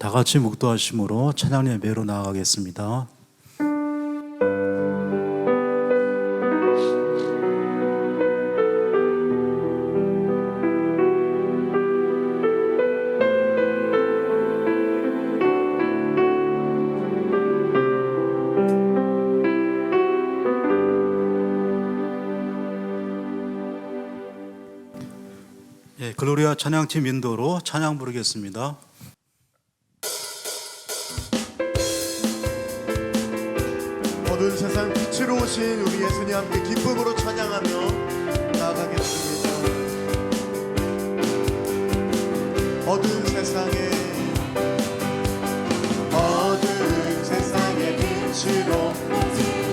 다 같이 묵도하심으로 찬양 예배로 나아가겠습니다. 글로리아 찬양팀 인도로 찬양 부르겠습니다. 어두운 세상 빛으로 오신 우리 예수님 함께 기쁨으로 찬양하며 나아가겠습니다. 어두운 세상에 빛으로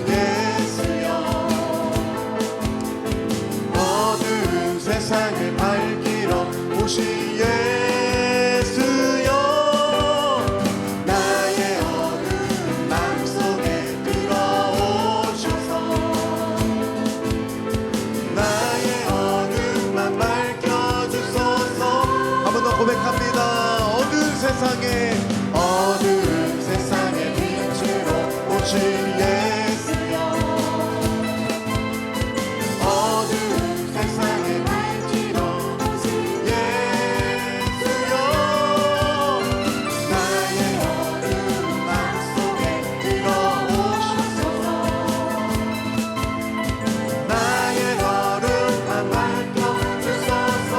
예수여, 어두운 세상을 밝히러 오신 예수여, 나의 어두운 마음속에 들어오셔서 나의 어둠만 밝혀주소서. 한 번 더 고백합니다. 어두운 세상에 빛으로 오신 예수여, 어두운 세상에 밝히러 오신 예수여, 나의 어두운 마음속에 들어오셔서 나의 걸음만 밝혀주소서.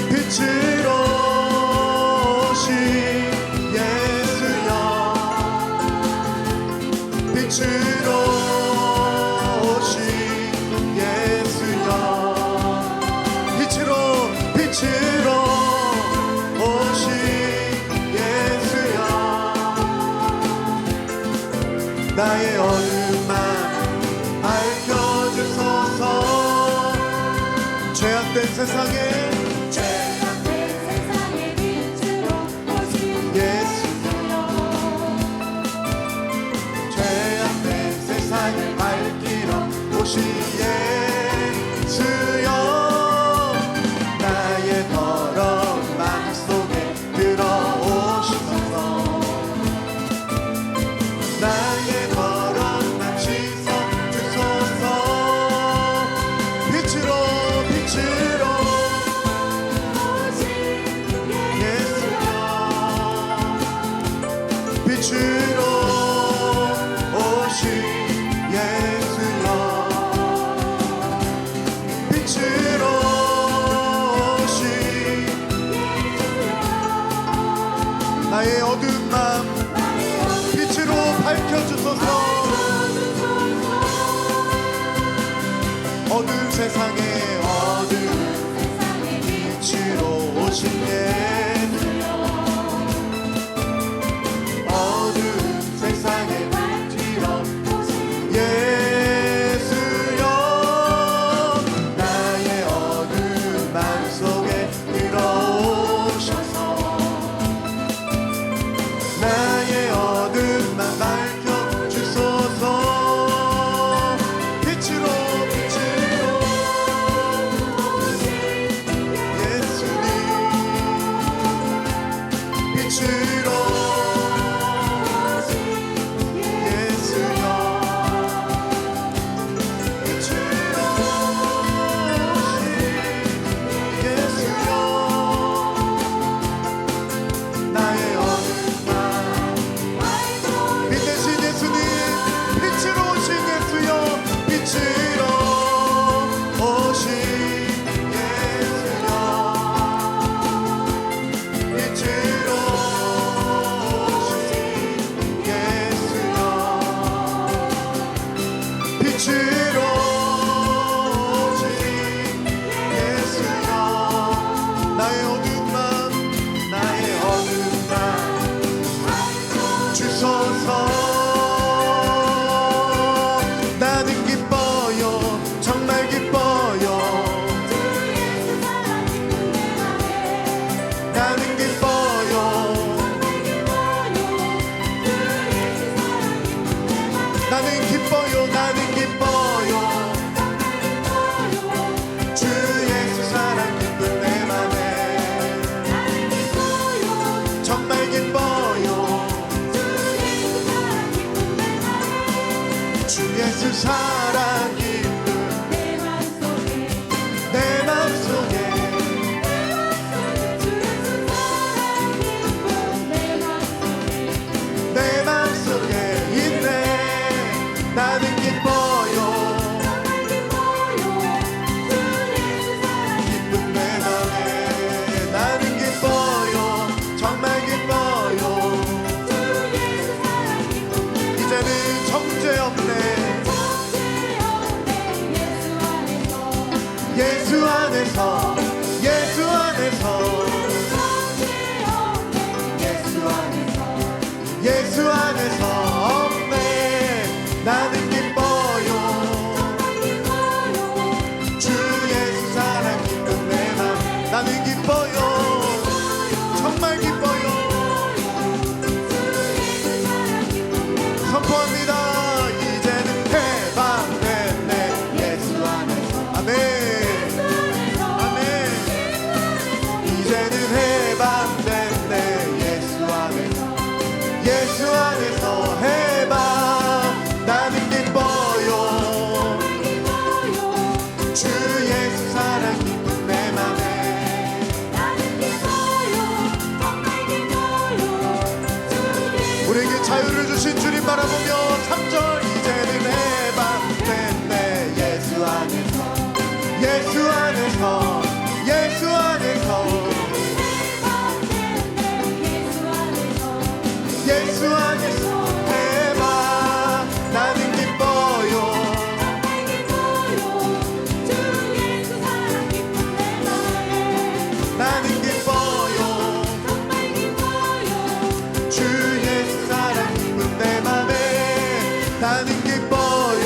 빛으로 오신 예수여, 빛으로 오신 예수여, 빛으로 오신 예수여, 나의 어둠만 밝혀주소서. 죄악된 세상에 빛으로 오신 예수여, 죄악된 세상을 밝히러 오신 예수여, 나의 더러운 마음속에 들어오셔서 나의 더러운 맘 씻어주소서. 빛으로 오신 예수여, 빛으로 오신 예수여, 빛으로 오신 나의 어두운 맘 빛으로 밝혀주소서. 어두운 세상에 빛으로 오신 예수여, 어두운 세상에 밝히러 오신 예수여, 나의 어두운 마음속에 들어오셔서 나의 어둠만 밝혀주소서. 빛으로 오신 예수님, 사랑 기쁨 내 맘속에 내 맘속에 주 예수 사랑 기쁨 내 맘속에 있네. 나는 기뻐요. 기쁨 내 맘에 나는 기뻐요. 정말 기뻐요. 이제는 정죄 없네. 예수 안에서 예수 안에서 예수 안에서 없네. 나는 기뻐요. 주 예수 사랑 기쁨 내 맘 나는 기뻐요. 정말 기뻐요. 선포합니다. 이제는 해방됐네. 예수 안에서 아멘 아멘. 이제는 해방됐네. 예수 안에서 예수 안에서 해방. 나는 기뻐요. 주 예수 사랑 기쁨 내 맘에 우리에게 자유를 주신 주님 바라보며 3절 이제는 해방됐네. 예수 안에서 예수 안에서 예수 안에서 예수 안에서 해방. 나는 기뻐요. 나는 기뻐요. 주 예수 사랑 기쁨 내 맘에 나는 기뻐요.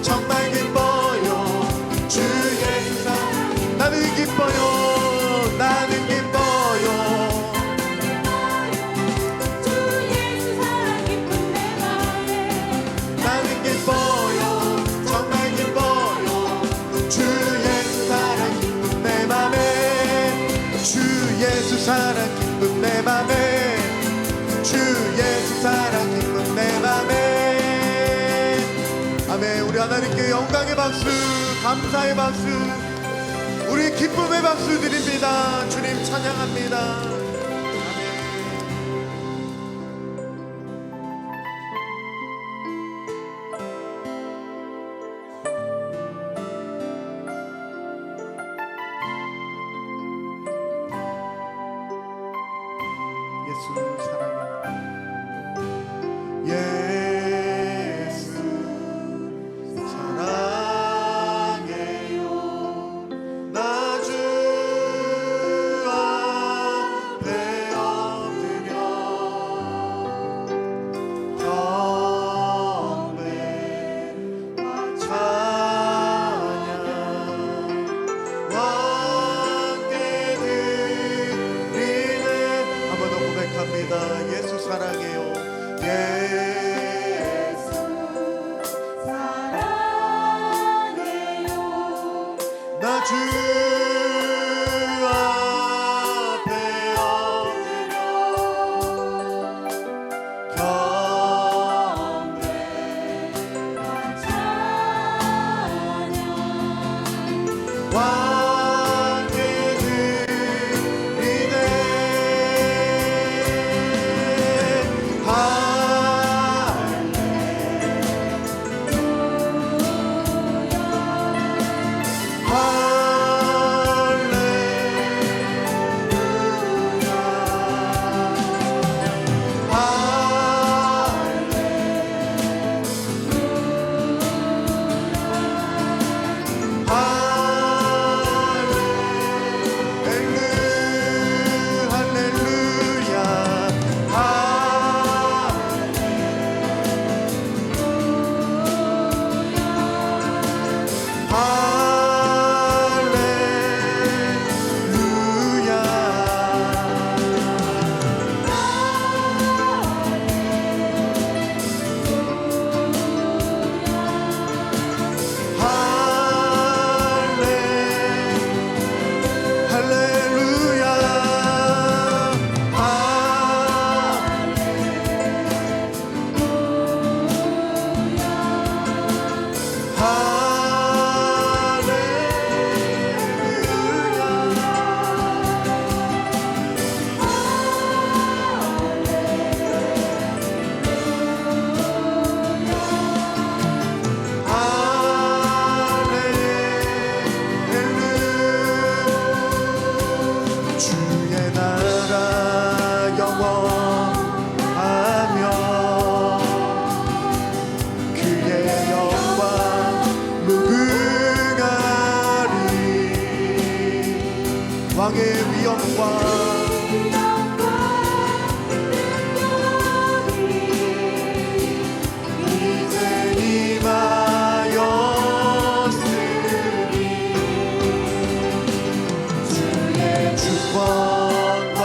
정말 기뻐요. 주 예수 사랑 나는 기뻐요. 나는 기뻐요. 나는 기뻐요. 정말 기뻐요. 주 예수 사랑 기쁨 내 맘에 주 예수 사랑 기쁨 내 맘에 주 예수 사랑 기쁨 내 맘에 아멘. 우리 하나님께 영광의 박수 감사의 박수 우리 기쁨의 박수 드립니다. 주님 찬양합니다. 아멘. 예수 사랑합니다. 예수 사랑해요. 나 주 앞에 엎드려 경배와 찬양 함께 드리네. 한 번 더 고백합니다. 예수 사랑해요. 예수 나 주 앞에 엎드려 왕께 드리네. 할렐루야. 3절 왕의 위엄과 이제 임하였으니 주의 주권과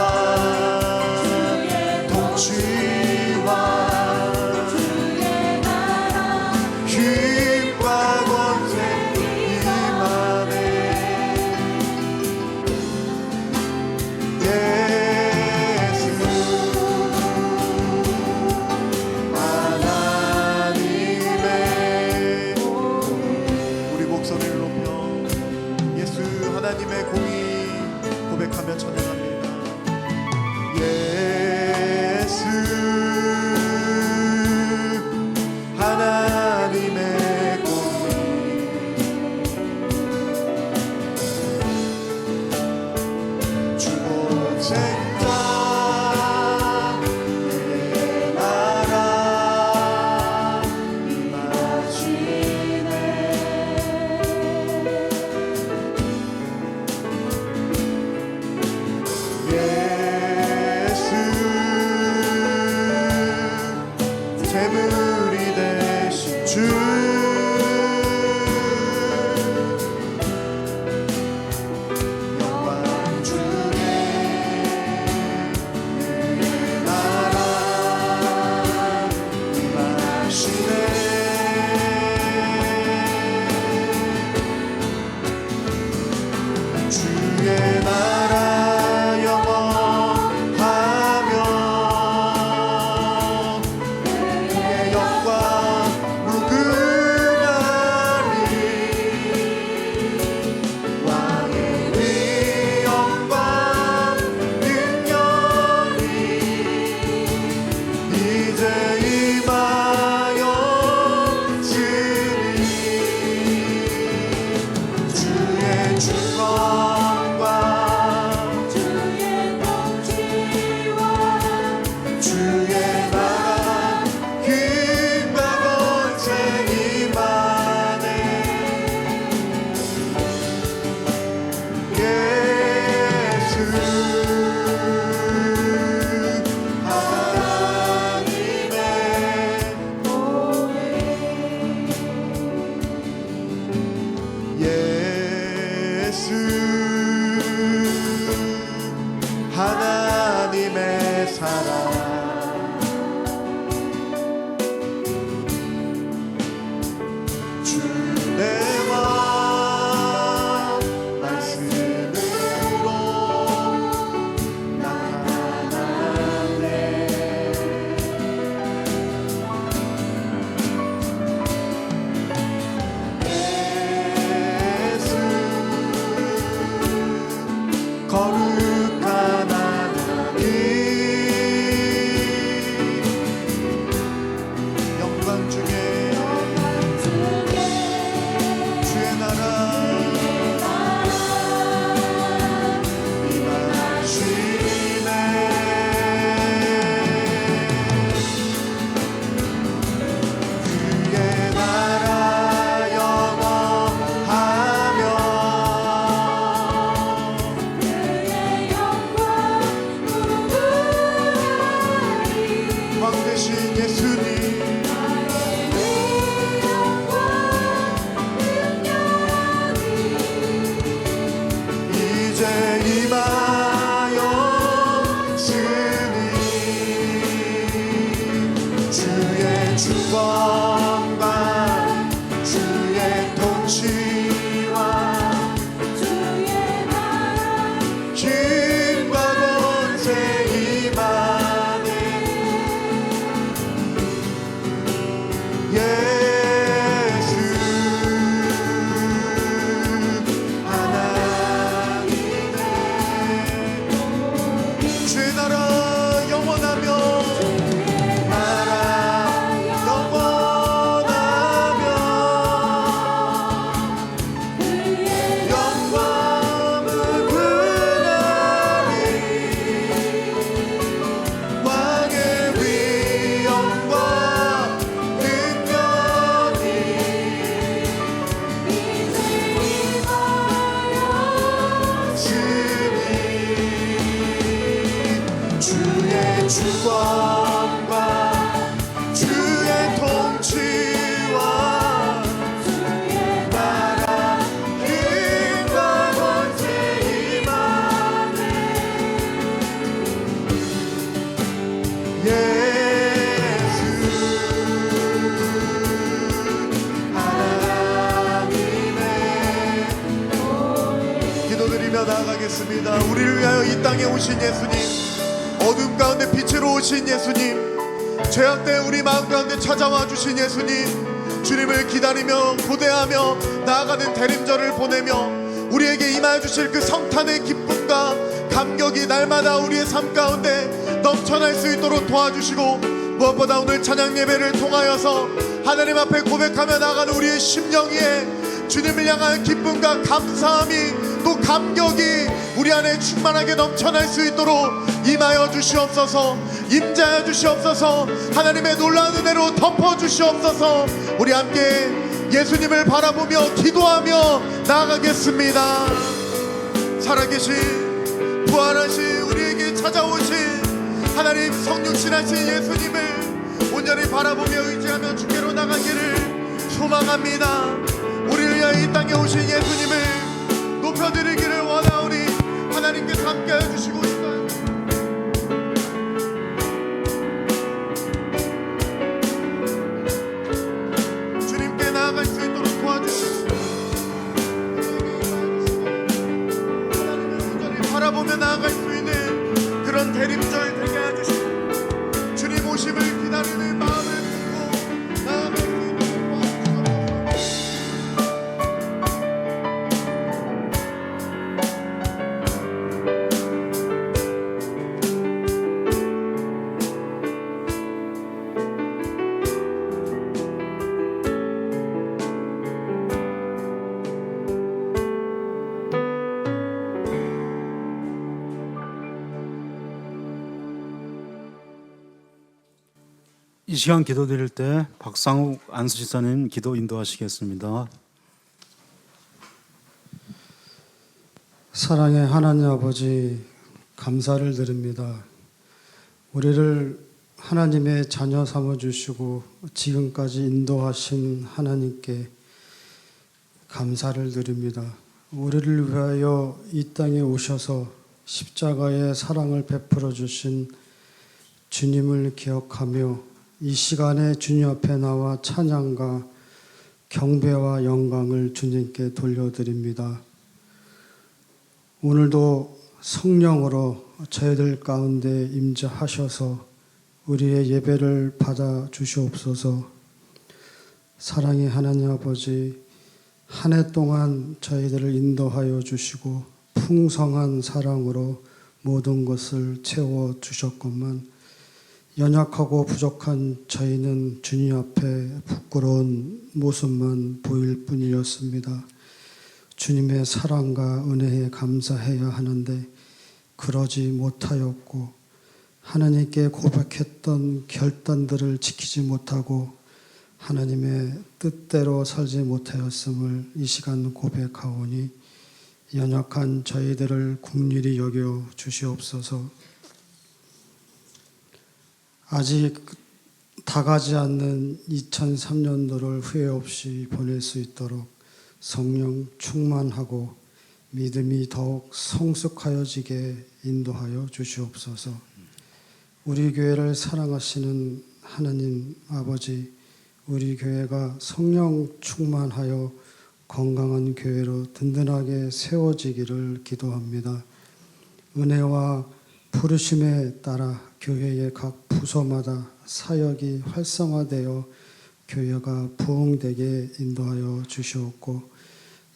통치와 힘과 권세 임하네. 예수 하나님의 우리 목소리를 높여 예수 하나님의 공의 고백하며 찬양합니다. 예수 하나님의 공의 주복생자 내 나라 임하시네. 예수 재물이 되신 주 영광 중에 내 나라 임하시네. 주의 나라 영원하며 그의 영광 무궁하리. 왕의 위엄과 능력이 이제 임하였으니 주의 주권과 주의 나라 힘과 권세 임하네. 예수 하나님의 예수 하나님의 사랑 주내와 말씀으로 나타나네. 예수 거룩한 하나님 영광 중에 주의 나라 임하시네. 그의 나라 영원하며 왕 대신 예수님 이제 임하였으니 주의 주권과 주의 통치와 힘과 권세 임하네. 예수 하나님의 주의 나라 영원하며 나라 영원하며 기도하겠습니다. 우리를 위하여 이 땅에 오신 예수님, 어둠 가운데 빛으로 오신 예수님, 죄악된 우리 마음 가운데 찾아와 주신 예수님, 주님을 기다리며 고대하며 나아가는 대림절을 보내며 우리에게 임하여 주실 그 성탄의 기쁨과 감격이 날마다 우리의 삶 가운데 넘쳐날 수 있도록 도와주시고, 무엇보다 오늘 찬양 예배를 통하여서 하나님 앞에 고백하며 나아가는 우리의 심령 위에 주님을 향한 기쁨과 감사함이 또 감격이 우리 안에 충만하게 넘쳐날 수 있도록 임하여 주시옵소서. 임자여 주시옵소서. 하나님의 놀라운 은혜로 덮어 주시옵소서. 우리 함께 예수님을 바라보며 기도하며 나아가겠습니다. 살아계신 부활하신 우리에게 찾아오신 하나님 성육신하신 예수님을 온전히 바라보며 의지하며 주께로 나가기를 소망합니다. 우리를 위하여 이 땅에 오신 예수님을 높여드리기를 원하오니 하나님께서 함께하여 주시고 있다. 주님께 나아갈 수 있도록 도와주시고 하나님을 온전히 바라보며 나아갈 수 있는 그런 대림절 되게 해주시고 주님 오심을 기다리는 마음을 품고 나아갈 수 있도록 이 시간 기도 드릴 때 박상욱 안수지사님 기도 인도하시겠습니다. 사랑의 하나님 아버지, 감사를 드립니다. 우리를 하나님의 자녀 삼아주시고 지금까지 인도하신 하나님께 감사를 드립니다. 우리를 위하여 이 땅에 오셔서 십자가의 사랑을 베풀어 주신 주님을 기억하며 이 시간에 주님 앞에 나와 찬양과 경배와 영광을 주님께 돌려드립니다. 오늘도 성령으로 저희들 가운데 임재하셔서 우리의 예배를 받아 주시옵소서. 사랑의 하나님 아버지, 한 해 동안 저희들을 인도하여 주시고 풍성한 사랑으로 모든 것을 채워 주셨건만 연약하고 부족한 저희는 주님 앞에 부끄러운 모습만 보일 뿐이었습니다. 주님의 사랑과 은혜에 감사해야 하는데 그러지 못하였고 하나님께 고백했던 결단들을 지키지 못하고 하나님의 뜻대로 살지 못하였음을 이 시간 고백하오니 연약한 저희들을 긍휼히 여겨 주시옵소서. 아직 다가지 않는 2003년도를 후회 없이 보낼 수 있도록 성령 충만하고 믿음이 더욱 성숙하여지게 인도하여 주시옵소서. 우리 교회를 사랑하시는 하나님 아버지, 우리 교회가 성령 충만하여 건강한 교회로 든든하게 세워지기를 기도합니다. 은혜와 부르심에 따라 교회의 각 부서마다 사역이 활성화되어 교회가 부흥되게 인도하여 주시옵고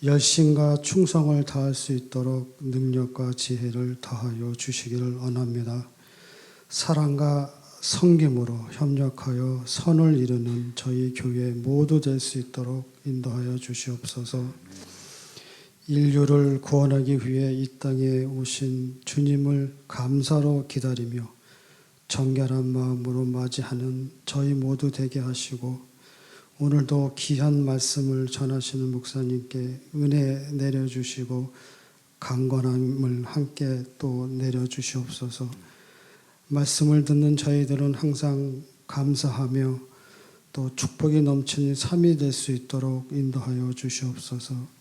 열심과 충성을 다할 수 있도록 능력과 지혜를 더하여 주시기를 원합니다. 사랑과 섬김으로 협력하여 선을 이루는 저희 교회 모두 될 수 있도록 인도하여 주시옵소서. 인류를 구원하기 위해 이 땅에 오신 주님을 감사로 기다리며 정결한 마음으로 맞이하는 저희 모두 되게 하시고 오늘도 귀한 말씀을 전하시는 목사님께 은혜 내려주시고 강건함을 함께 또 내려주시옵소서. 말씀을 듣는 저희들은 항상 감사하며 또 축복이 넘치는 삶이 될 수 있도록 인도하여 주시옵소서.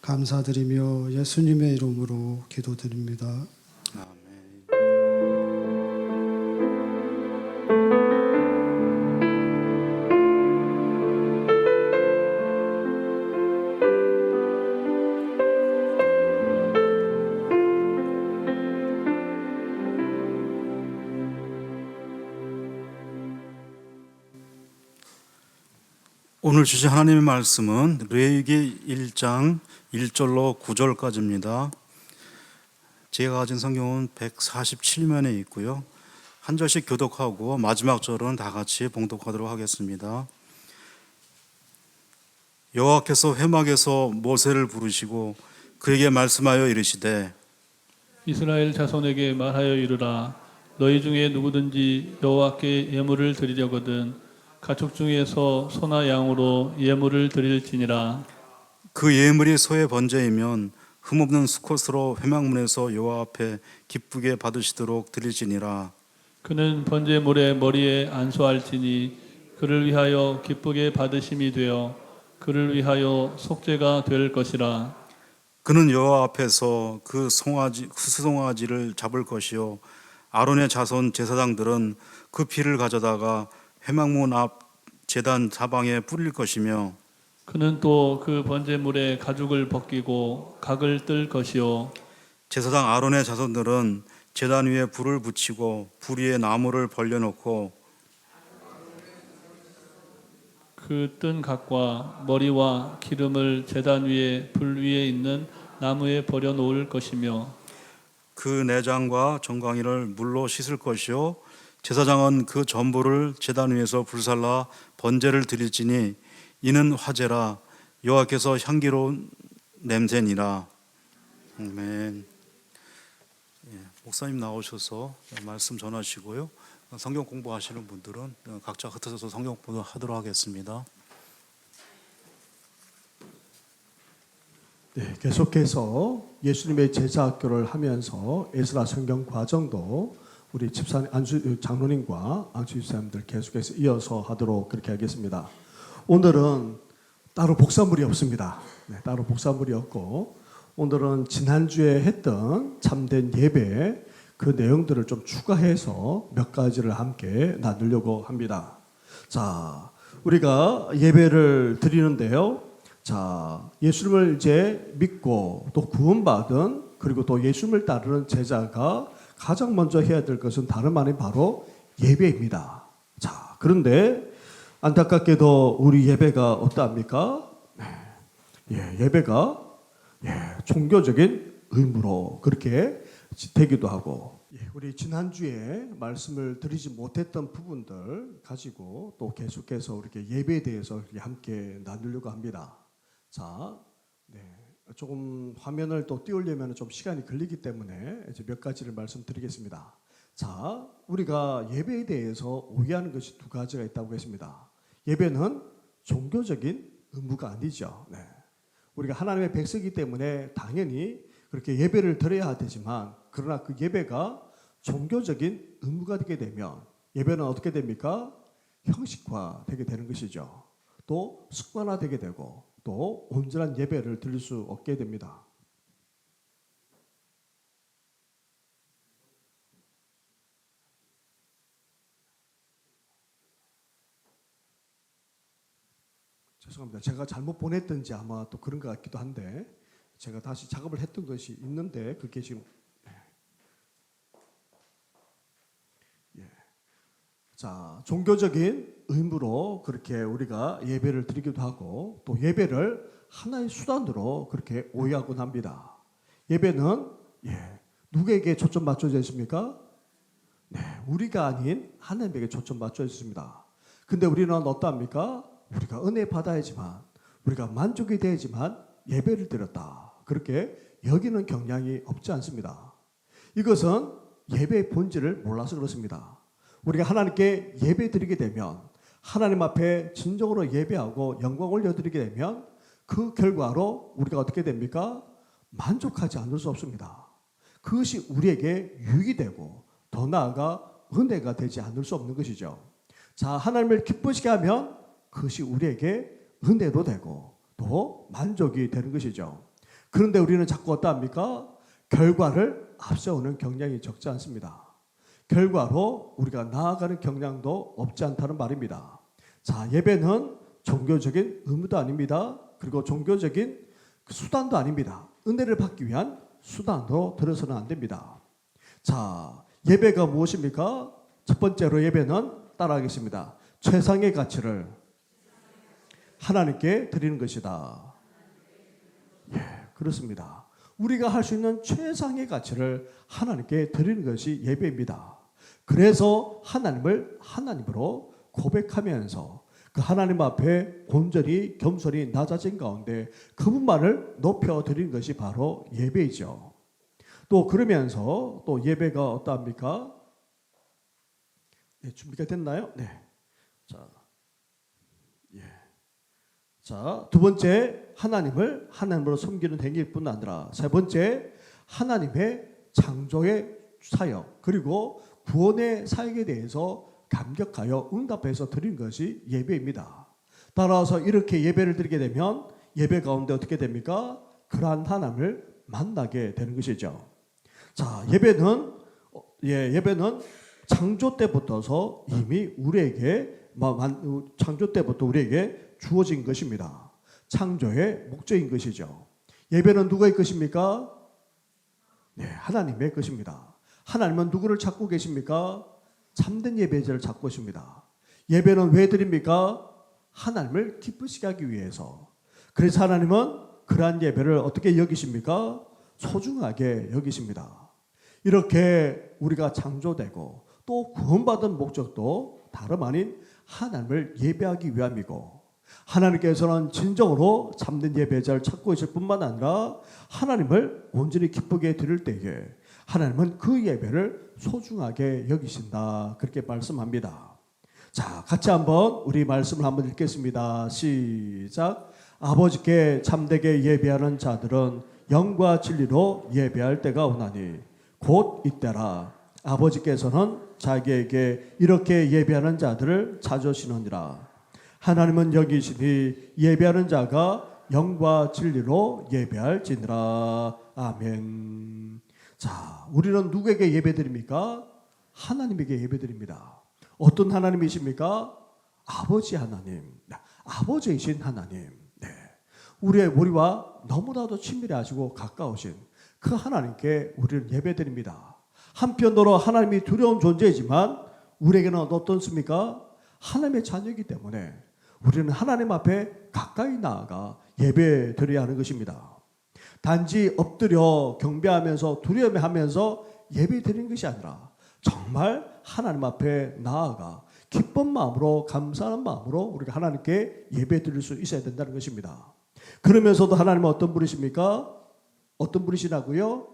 감사드리며 예수님의 이름으로 기도드립니다. 오늘 주신 하나님의 말씀은 레위기 1장 1절로 9절까지입니다. 제가 가진 성경은 147면에 있고요. 한 절씩 교독하고 마지막 절은 다 같이 봉독하도록 하겠습니다. 여호와께서 회막에서 모세를 부르시고 그에게 말씀하여 이르시되 이스라엘 자손에게 말하여 이르라. 너희 중에 누구든지 여호와께 예물을 드리려거든 가축 중에서 소나 양으로 예물을 드릴지니라. 그 예물이 소의 번제이면 흠없는 수컷으로 회막문에서 여호와 앞에 기쁘게 받으시도록 드릴지니라. 그는 번제물의 머리에 안수할지니 그를 위하여 기쁘게 받으심이 되어 그를 위하여 속죄가 될 것이라. 그는 여호와 앞에서 그 수송아지를 잡을 것이요 아론의 자손 제사장들은 그 피를 가져다가 회막문 앞 제단 사방에 뿌릴 것이며 그는 또 그 번제물의 가죽을 벗기고 각을 뜰 것이요 제사장 아론의 자손들은 제단 위에 불을 붙이고 불 위에 나무를 벌려놓고 그 뜬 각과 머리와 기름을 제단 위에 불 위에 있는 나무에 버려 놓을 것이며 그 내장과 정강이를 물로 씻을 것이요 제사장은 그 전부를 제단 위에서 불살라 번제를 드릴지니 이는 화제라 여호와께서 향기로운 냄새니라. 아멘. 목사님 나오셔서 말씀 전하시고요. 성경 공부하시는 분들은 각자 흩어져서 성경 공부하도록 하겠습니다. 네, 계속해서 예수님의 제자 학교를 하면서 에스라 성경 과정도 우리 집사님 안수 장로님과 안수 집사님들 계속해서 이어서 하도록 그렇게 하겠습니다. 오늘은 따로 복사물이 없습니다. 네, 따로 복사물이 없고 오늘은 지난주에 했던 참된 예배 그 내용들을 좀 추가해서 몇 가지를 함께 나누려고 합니다. 자, 우리가 예배를 드리는데요. 자, 예수님을 이제 믿고 또 구원받은 그리고 또 예수님을 따르는 제자가 가장 먼저 해야 될 것은 다름 아닌 바로 예배입니다. 자, 그런데 안타깝게도 우리 예배가 어떠합니까? 예배가 종교적인 의무로 그렇게 되기도 하고 우리 지난주에 말씀을 드리지 못했던 부분들 가지고 또 계속해서 이렇게 예배에 대해서 함께 나누려고 합니다. 자, 조금 화면을 또 띄우려면 좀 시간이 걸리기 때문에 이제 몇 가지를 말씀드리겠습니다. 자, 우리가 예배에 대해서 오해하는 것이 두 가지가 있다고 했습니다. 예배는 종교적인 의무가 아니죠. 우리가 하나님의 백성이기 때문에 당연히 그렇게 예배를 드려야 되지만 그러나 그 예배가 종교적인 의무가 되게 되면 예배는 어떻게 됩니까? 형식화되게 되는 것이죠. 또 습관화되게 되고 또 온전한 예배를 드릴 수 없게 됩니다. 죄송합니다. 제가 잘못 보냈던지 아마 또 그런 것 같기도 한데 제가 다시 작업을 했던 것이 있는데 그게 지금 자, 종교적인 의무로 그렇게 우리가 예배를 드리기도 하고 또 예배를 하나의 수단으로 그렇게 오해하곤 합니다. 예배는 누구에게 초점 맞춰져 있습니까? 우리가 아닌 하나님에게 초점 맞춰져 있습니다. 근데 우리는 어떠합니까? 우리가 은혜 받아야지만 우리가 만족이 돼야지만 예배를 드렸다. 그렇게 여기는 경향이 없지 않습니다. 이것은 예배의 본질을 몰라서 그렇습니다. 우리가 하나님께 예배 드리게 되면 하나님 앞에 진정으로 예배하고 영광 올려드리게 되면 그 결과로 우리가 어떻게 됩니까? 만족하지 않을 수 없습니다. 그것이 우리에게 유익이 되고 더 나아가 은혜가 되지 않을 수 없는 것이죠. 자, 하나님을 기쁘시게 하면 그것이 우리에게 은혜도 되고 또 만족이 되는 것이죠. 그런데 우리는 자꾸 어떠합니까? 결과를 앞세우는 경향이 적지 않습니다. 결과로 우리가 나아가는 경향도 없지 않다는 말입니다. 자, 예배는 종교적인 의무도 아닙니다. 그리고 종교적인 수단도 아닙니다. 은혜를 받기 위한 수단으로 들어서는 안 됩니다. 자, 예배가 무엇입니까? 첫 번째로 예배는 따라하겠습니다. 최상의 가치를 하나님께 드리는 것이다. 예, 그렇습니다. 우리가 할 수 있는 최상의 가치를 하나님께 드리는 것이 예배입니다. 그래서 하나님을 하나님으로 고백하면서 그 하나님 앞에 온전히 겸손히 낮아진 가운데 그분만을 높여드리는 것이 바로 예배이죠. 또 그러면서 또 예배가 어떠합니까? 네, 준비가 됐나요? 네. 자, 예. 자, 두 번째, 하나님을 하나님으로 섬기는 행위일 뿐 아니라, 세 번째, 하나님의 창조의 사역, 그리고 구원의 사역에 대해서 감격하여 응답해서 드린 것이 예배입니다. 따라서 이렇게 예배를 드리게 되면 예배 가운데 어떻게 됩니까? 그러한 하나님을 만나게 되는 것이죠. 자, 예배는 창조 때부터서 이미 우리에게 주어진 것입니다. 창조의 목적인 것이죠. 예배는 누구의 것입니까? 네, 하나님의 것입니다. 하나님은 누구를 찾고 계십니까? 참된 예배자를 찾고 있습니다. 예배는 왜 드립니까? 하나님을 기쁘시게 하기 위해서. 그래서 하나님은 그러한 예배를 어떻게 여기십니까? 소중하게 여기십니다. 이렇게 우리가 창조되고 또 구원받은 목적도 다름 아닌 하나님을 예배하기 위함이고, 하나님께서는 진정으로 참된 예배자를 찾고 있을 뿐만 아니라 하나님을 온전히 기쁘게 드릴 때에 하나님은 그 예배를 소중하게 여기신다, 그렇게 말씀합니다. 자, 같이 한번 우리 말씀을 한번 읽겠습니다. 시작. 아버지께 참되게 예배하는 자들은 영과 진리로 예배할 때가 오나니 곧 이때라. 아버지께서는 자기에게 이렇게 예배하는 자들을 찾으시느니라. 하나님은 여기시니 예배하는 자가 영과 진리로 예배할지니라. 아멘. 자, 우리는 누구에게 예배드립니까? 하나님에게 예배드립니다. 어떤 하나님이십니까? 아버지 하나님, 아버지이신 하나님. 네, 우리와 너무나도 친밀하시고 가까우신 그 하나님께 우리는 예배드립니다. 한편으로 하나님이 두려운 존재이지만 우리에게는 어떻습니까? 하나님의 자녀이기 때문에 우리는 하나님 앞에 가까이 나아가 예배드려야 하는 것입니다. 단지 엎드려 경배하면서 두려워하면서 예배드리는 것이 아니라 정말 하나님 앞에 나아가 기쁜 마음으로, 감사하는 마음으로 우리가 하나님께 예배드릴 수 있어야 된다는 것입니다. 그러면서도 하나님은 어떤 분이십니까? 어떤 분이시라고요?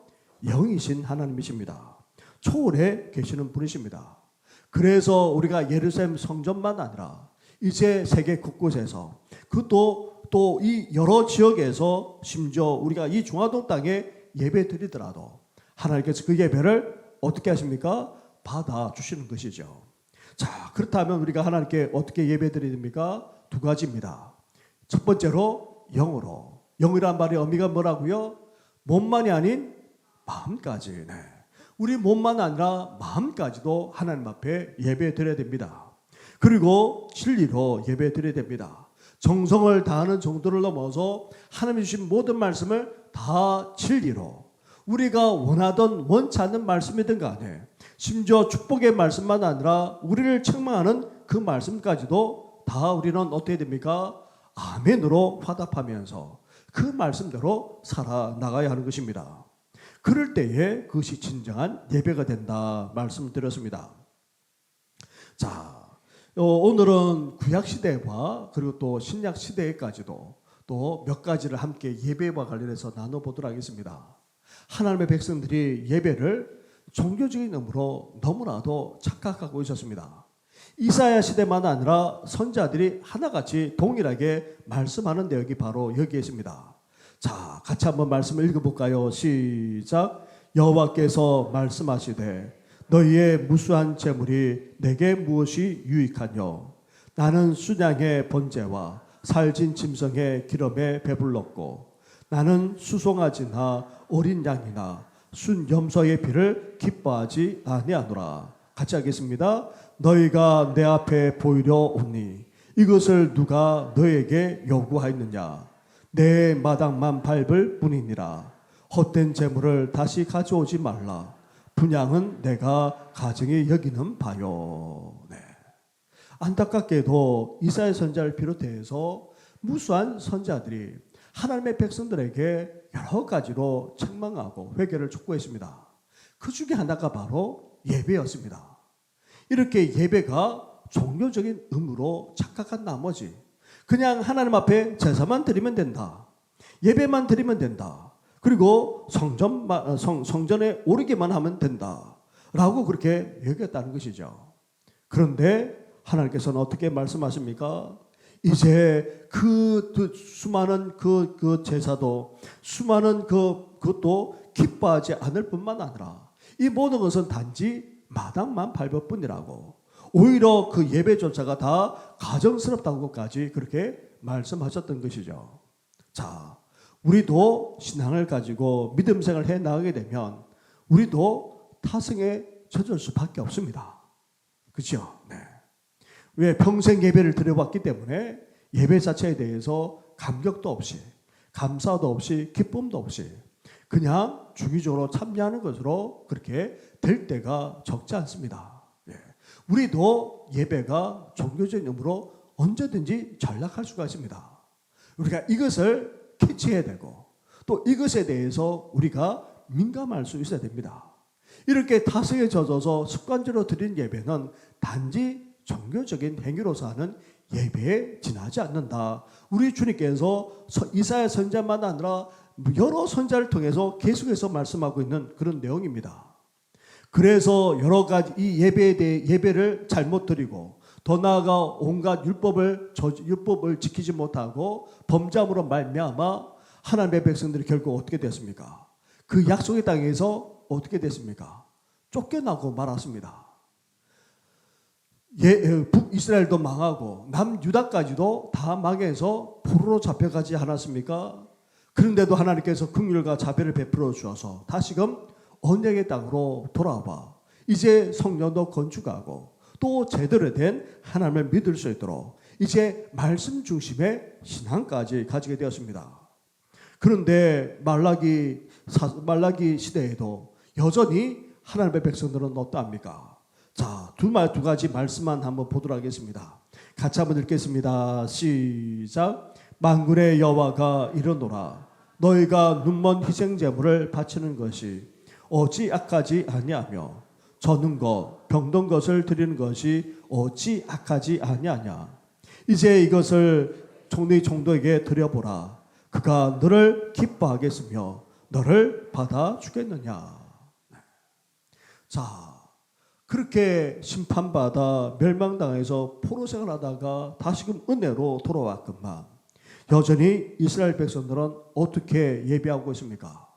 영이신 하나님이십니다. 초월에 계시는 분이십니다. 그래서 우리가 예루살렘 성전만 아니라 이제 세계 곳곳에서 또 이 여러 지역에서 심지어 우리가 이 중화동 땅에 예배 드리더라도 하나님께서 그 예배를 어떻게 하십니까? 받아주시는 것이죠. 자, 그렇다면 우리가 하나님께 어떻게 예배 드려야 됩니까? 두 가지입니다. 첫 번째로 영으로. 영이란 말의 의미가 뭐라고요? 몸만이 아닌 마음까지. 네. 우리 몸만 아니라 마음까지도 하나님 앞에 예배 드려야 됩니다. 그리고 진리로 예배 드려야 됩니다. 정성을 다하는 정도를 넘어서 하나님이 주신 모든 말씀을 다 진리로, 우리가 원하던 원치 않는 말씀이든 간에 심지어 축복의 말씀만 아니라 우리를 책망하는 그 말씀까지도 다 우리는 어떻게 됩니까? 아멘으로 화답하면서 그 말씀대로 살아나가야 하는 것입니다. 그럴 때에 그것이 진정한 예배가 된다 말씀을 드렸습니다. 자, 오늘은 구약시대와 그리고 또 신약시대까지도 또 몇 가지를 함께 예배와 관련해서 나눠보도록 하겠습니다. 하나님의 백성들이 예배를 종교적인 의미로 너무나도 착각하고 있었습니다. 이사야 시대만 아니라 선지자들이 하나같이 동일하게 말씀하는 내용이 바로 여기에 있습니다. 자, 같이 한번 말씀을 읽어볼까요? 시작. 여호와께서 말씀하시되 너희의 무수한 재물이 내게 무엇이 유익하뇨? 나는 순양의 번제와 살진 짐승의 기름에 배불렀고 나는 수송아지나 어린 양이나 순 염소의 피를 기뻐하지 아니하노라. 같이 하겠습니다. 너희가 내 앞에 보이려 오니 이것을 누가 너에게 요구하였느냐? 내 마당만 밟을 뿐이니라. 헛된 재물을 다시 가져오지 말라. 분양은 내가 가증히 여기는 바요. 네. 안타깝게도 이사야 선지자를 비롯해서 무수한 선지자들이 하나님의 백성들에게 여러 가지로 책망하고 회개를 촉구했습니다. 그 중에 하나가 바로 예배였습니다. 이렇게 예배가 종교적인 의무로 착각한 나머지 그냥 하나님 앞에 제사만 드리면 된다. 예배만 드리면 된다. 그리고 성전에 오르기만 하면 된다. 라고 그렇게 여겼다는 것이죠. 그런데 하나님께서는 어떻게 말씀하십니까? 이제 그 수많은 그 제사도 수많은 그것도 기뻐하지 않을 뿐만 아니라 이 모든 것은 단지 마당만 밟을 뿐이라고 오히려 그 예배조차가 다 가정스럽다고까지 그렇게 말씀하셨던 것이죠. 자, 우리도 신앙을 가지고 믿음 생활을 해 나가게 되면 우리도 타성에 젖을 수밖에 없습니다. 그렇죠? 네. 왜 평생 예배를 드려봤기 때문에 예배 자체에 대해서 감격도 없이 감사도 없이 기쁨도 없이 그냥 주기적으로 참여하는 것으로 그렇게 될 때가 적지 않습니다. 예. 우리도 예배가 종교적인 의무로 언제든지 전락할 수가 있습니다. 우리가 이것을 캐치해야 되고 또 이것에 대해서 우리가 민감할 수 있어야 됩니다. 이렇게 타성에 젖어서 습관적으로 드린 예배는 단지 종교적인 행위로서 하는 예배에 지나지 않는다. 우리 주님께서 이사야 선지자만 아니라 여러 선지자를 통해서 계속해서 말씀하고 있는 그런 내용입니다. 그래서 여러 가지 이 예배에 대해 예배를 잘못 드리고 더 나아가 온갖 율법을 지키지 못하고 범죄함으로 말미암아 하나님의 백성들이 결국 어떻게 됐습니까? 그 약속의 땅에서 어떻게 됐습니까? 쫓겨나고 말았습니다. 북이스라엘도 망하고 남유다까지도 다 망해서 포로로 잡혀가지 않았습니까? 그런데도 하나님께서 긍휼과 자비를 베풀어 주어서 다시금 언약의 땅으로 돌아와 이제 성전도 건축하고 또 제대로 된 하나님을 믿을 수 있도록 이제 말씀 중심의 신앙까지 가지게 되었습니다. 그런데 말라기 시대에도 여전히 하나님의 백성들은 어떠합니까? 자, 두 가지 말씀만 한번 보도록 하겠습니다. 같이 한번 읽겠습니다. 시작. 만군의 여호와가 이르노라. 너희가 눈먼 희생 제물을 바치는 것이 어찌 악하지 아니하며 저는 것 병든 것을 드리는 것이 어찌 악하지 아니하냐. 이제 이것을 너희 종도에게 드려보라. 그가 너를 기뻐하겠으며 너를 받아주겠느냐. 자, 그렇게 심판받아 멸망당해서 포로 생활하다가 다시금 은혜로 돌아왔건만 여전히 이스라엘 백성들은 어떻게 예배하고 있습니까?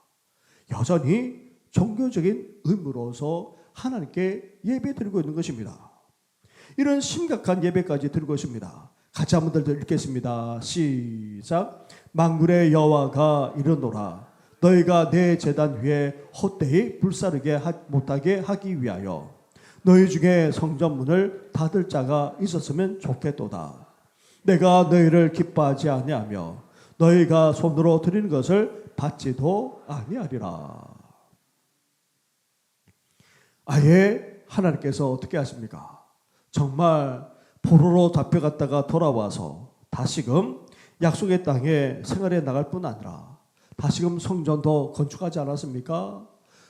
여전히 종교적인 의무로서 하나님께 예배 드리고 있는 것입니다. 이런 심각한 예배까지 드리고 있습니다. 같이 한번 더 읽겠습니다. 시작. 만군의 여호와가 이르노라. 너희가 내 제단 위에 헛되이 불사르게 못하게 하기 위하여 너희 중에 성전문을 닫을 자가 있었으면 좋겠도다. 내가 너희를 기뻐하지 아니하며 너희가 손으로 드리는 것을 받지도 아니하리라. 아예 하나님께서 어떻게 하십니까? 정말 포로로 잡혀갔다가 돌아와서 다시금 약속의 땅에 생활해 나갈 뿐 아니라 다시금 성전도 건축하지 않았습니까?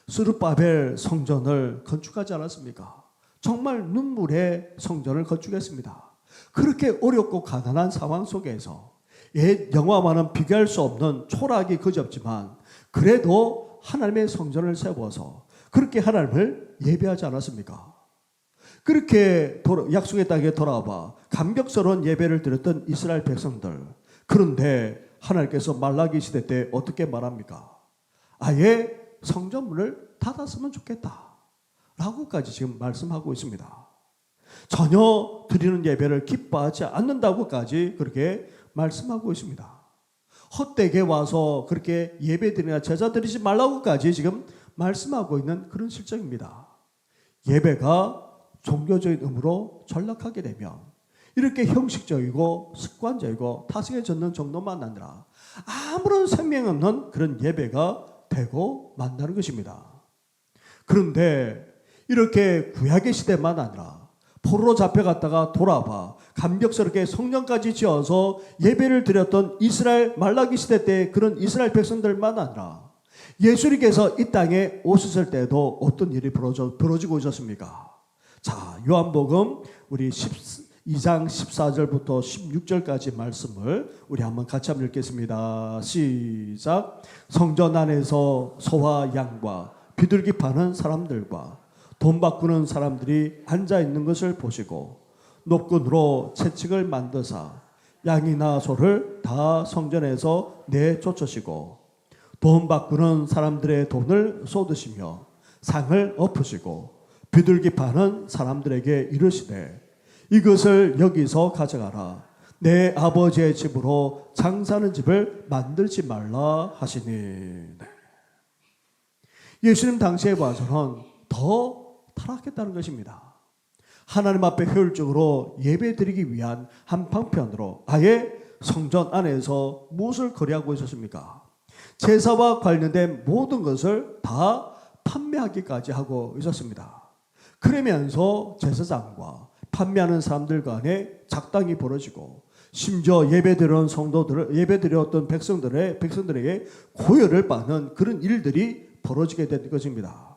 스룹바벨 성전을 건축하지 않았습니까? 정말 눈물의 성전을 건축했습니다. 그렇게 어렵고 가난한 상황 속에서 옛 영화와는 비교할 수 없는 초라하기 그지없지만 그래도 하나님의 성전을 세워서 그렇게 하나님을 예배하지 않았습니까? 그렇게 약속의 땅에 돌아와 감격스러운 예배를 드렸던 이스라엘 백성들. 그런데 하나님께서 말라기 시대 때 어떻게 말합니까? 아예 성전문을 닫았으면 좋겠다 라고까지 지금 말씀하고 있습니다. 전혀 드리는 예배를 기뻐하지 않는다고까지 그렇게 말씀하고 있습니다. 헛되게 와서 그렇게 예배 드리나 제사 드리지 말라고까지 지금 말씀하고 있는 그런 실정입니다. 예배가 종교적인 의무로 전락하게 되면 이렇게 형식적이고 습관적이고 타성에 젖는 정도만 아니라 아무런 생명 없는 그런 예배가 되고 만다는 것입니다. 그런데 이렇게 구약의 시대만 아니라 포로로 잡혀갔다가 돌아와 감격스럽게 성전까지 지어서 예배를 드렸던 이스라엘 말라기 시대 때 그런 이스라엘 백성들만 아니라 예수님께서 이 땅에 오셨을 때도 어떤 일이 벌어지고 있었습니까? 자, 요한복음 우리 2장 14절부터 16절까지 말씀을 우리 한번 같이 한번 읽겠습니다. 시작. 성전 안에서 소와 양과 비둘기 파는 사람들과 돈 바꾸는 사람들이 앉아 있는 것을 보시고 노끈으로 채찍을 만드사 양이나 소를 다 성전에서 내쫓으시고 돈 바꾸는 사람들의 돈을 쏟으시며 상을 엎으시고 비둘기 파는 사람들에게 이르시되 이것을 여기서 가져가라. 내 아버지의 집으로 장사하는 집을 만들지 말라 하시니. 네. 예수님 당시에 봐서는 더 타락했다는 것입니다. 하나님 앞에 효율적으로 예배드리기 위한 한방편으로 아예 성전 안에서 무엇을 거래하고 있었습니까? 제사와 관련된 모든 것을 다 판매하기까지 하고 있었습니다. 그러면서 제사장과 판매하는 사람들 간에 작당이 벌어지고 심지어 예배드리는 성도들을 예배드렸던 백성들에게 고열을 받는 그런 일들이 벌어지게 된 것입니다.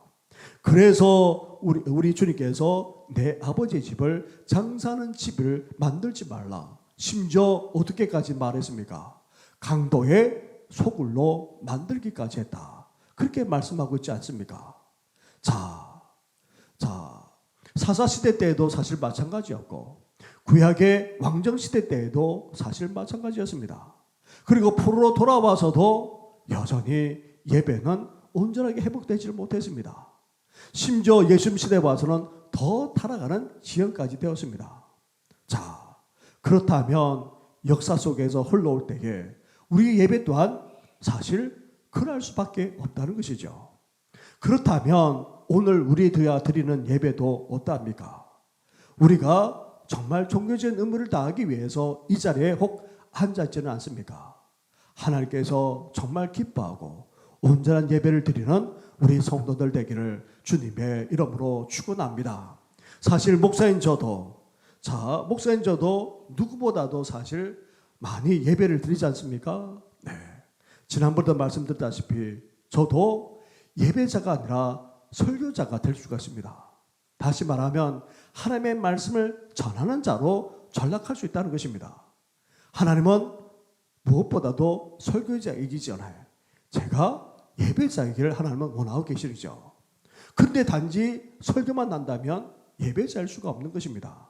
그래서 우리 주님께서 내 아버지의 집을 장사하는 집을 만들지 말라. 심지어 어떻게까지 말했습니까? 강도의 소굴로 만들기까지 했다. 그렇게 말씀하고 있지 않습니까? 자, 사사시대 때에도 사실 마찬가지였고 구약의 왕정시대 때에도 사실 마찬가지였습니다. 그리고 포로로 돌아와서도 여전히 예배는 온전하게 회복되지 못했습니다. 심지어 예수님 시대에 와서는 더 타락하는 지형까지 되었습니다. 자, 그렇다면 역사 속에서 흘러올 때에 우리 예배 또한 사실 그럴 수밖에 없다는 것이죠. 그렇다면 오늘 우리가 드리는 예배도 어떠합니까? 우리가 정말 종교적인 의무를 다하기 위해서 이 자리에 혹 앉아있지는 않습니까? 하나님께서 정말 기뻐하고 온전한 예배를 드리는 우리 성도들 되기를 주님의 이름으로 축원합니다. 사실 목사인 저도 누구보다도 사실 많이 예배를 드리지 않습니까? 네. 지난번에도 말씀드렸다시피 저도 예배자가 아니라 설교자가 될 수가 있습니다. 다시 말하면 하나님의 말씀을 전하는 자로 전락할 수 있다는 것입니다. 하나님은 무엇보다도 설교자이기 전에 제가 예배자이기를 하나님은 원하고 계시죠. 그런데 단지 설교만 난다면 예배자일 수가 없는 것입니다.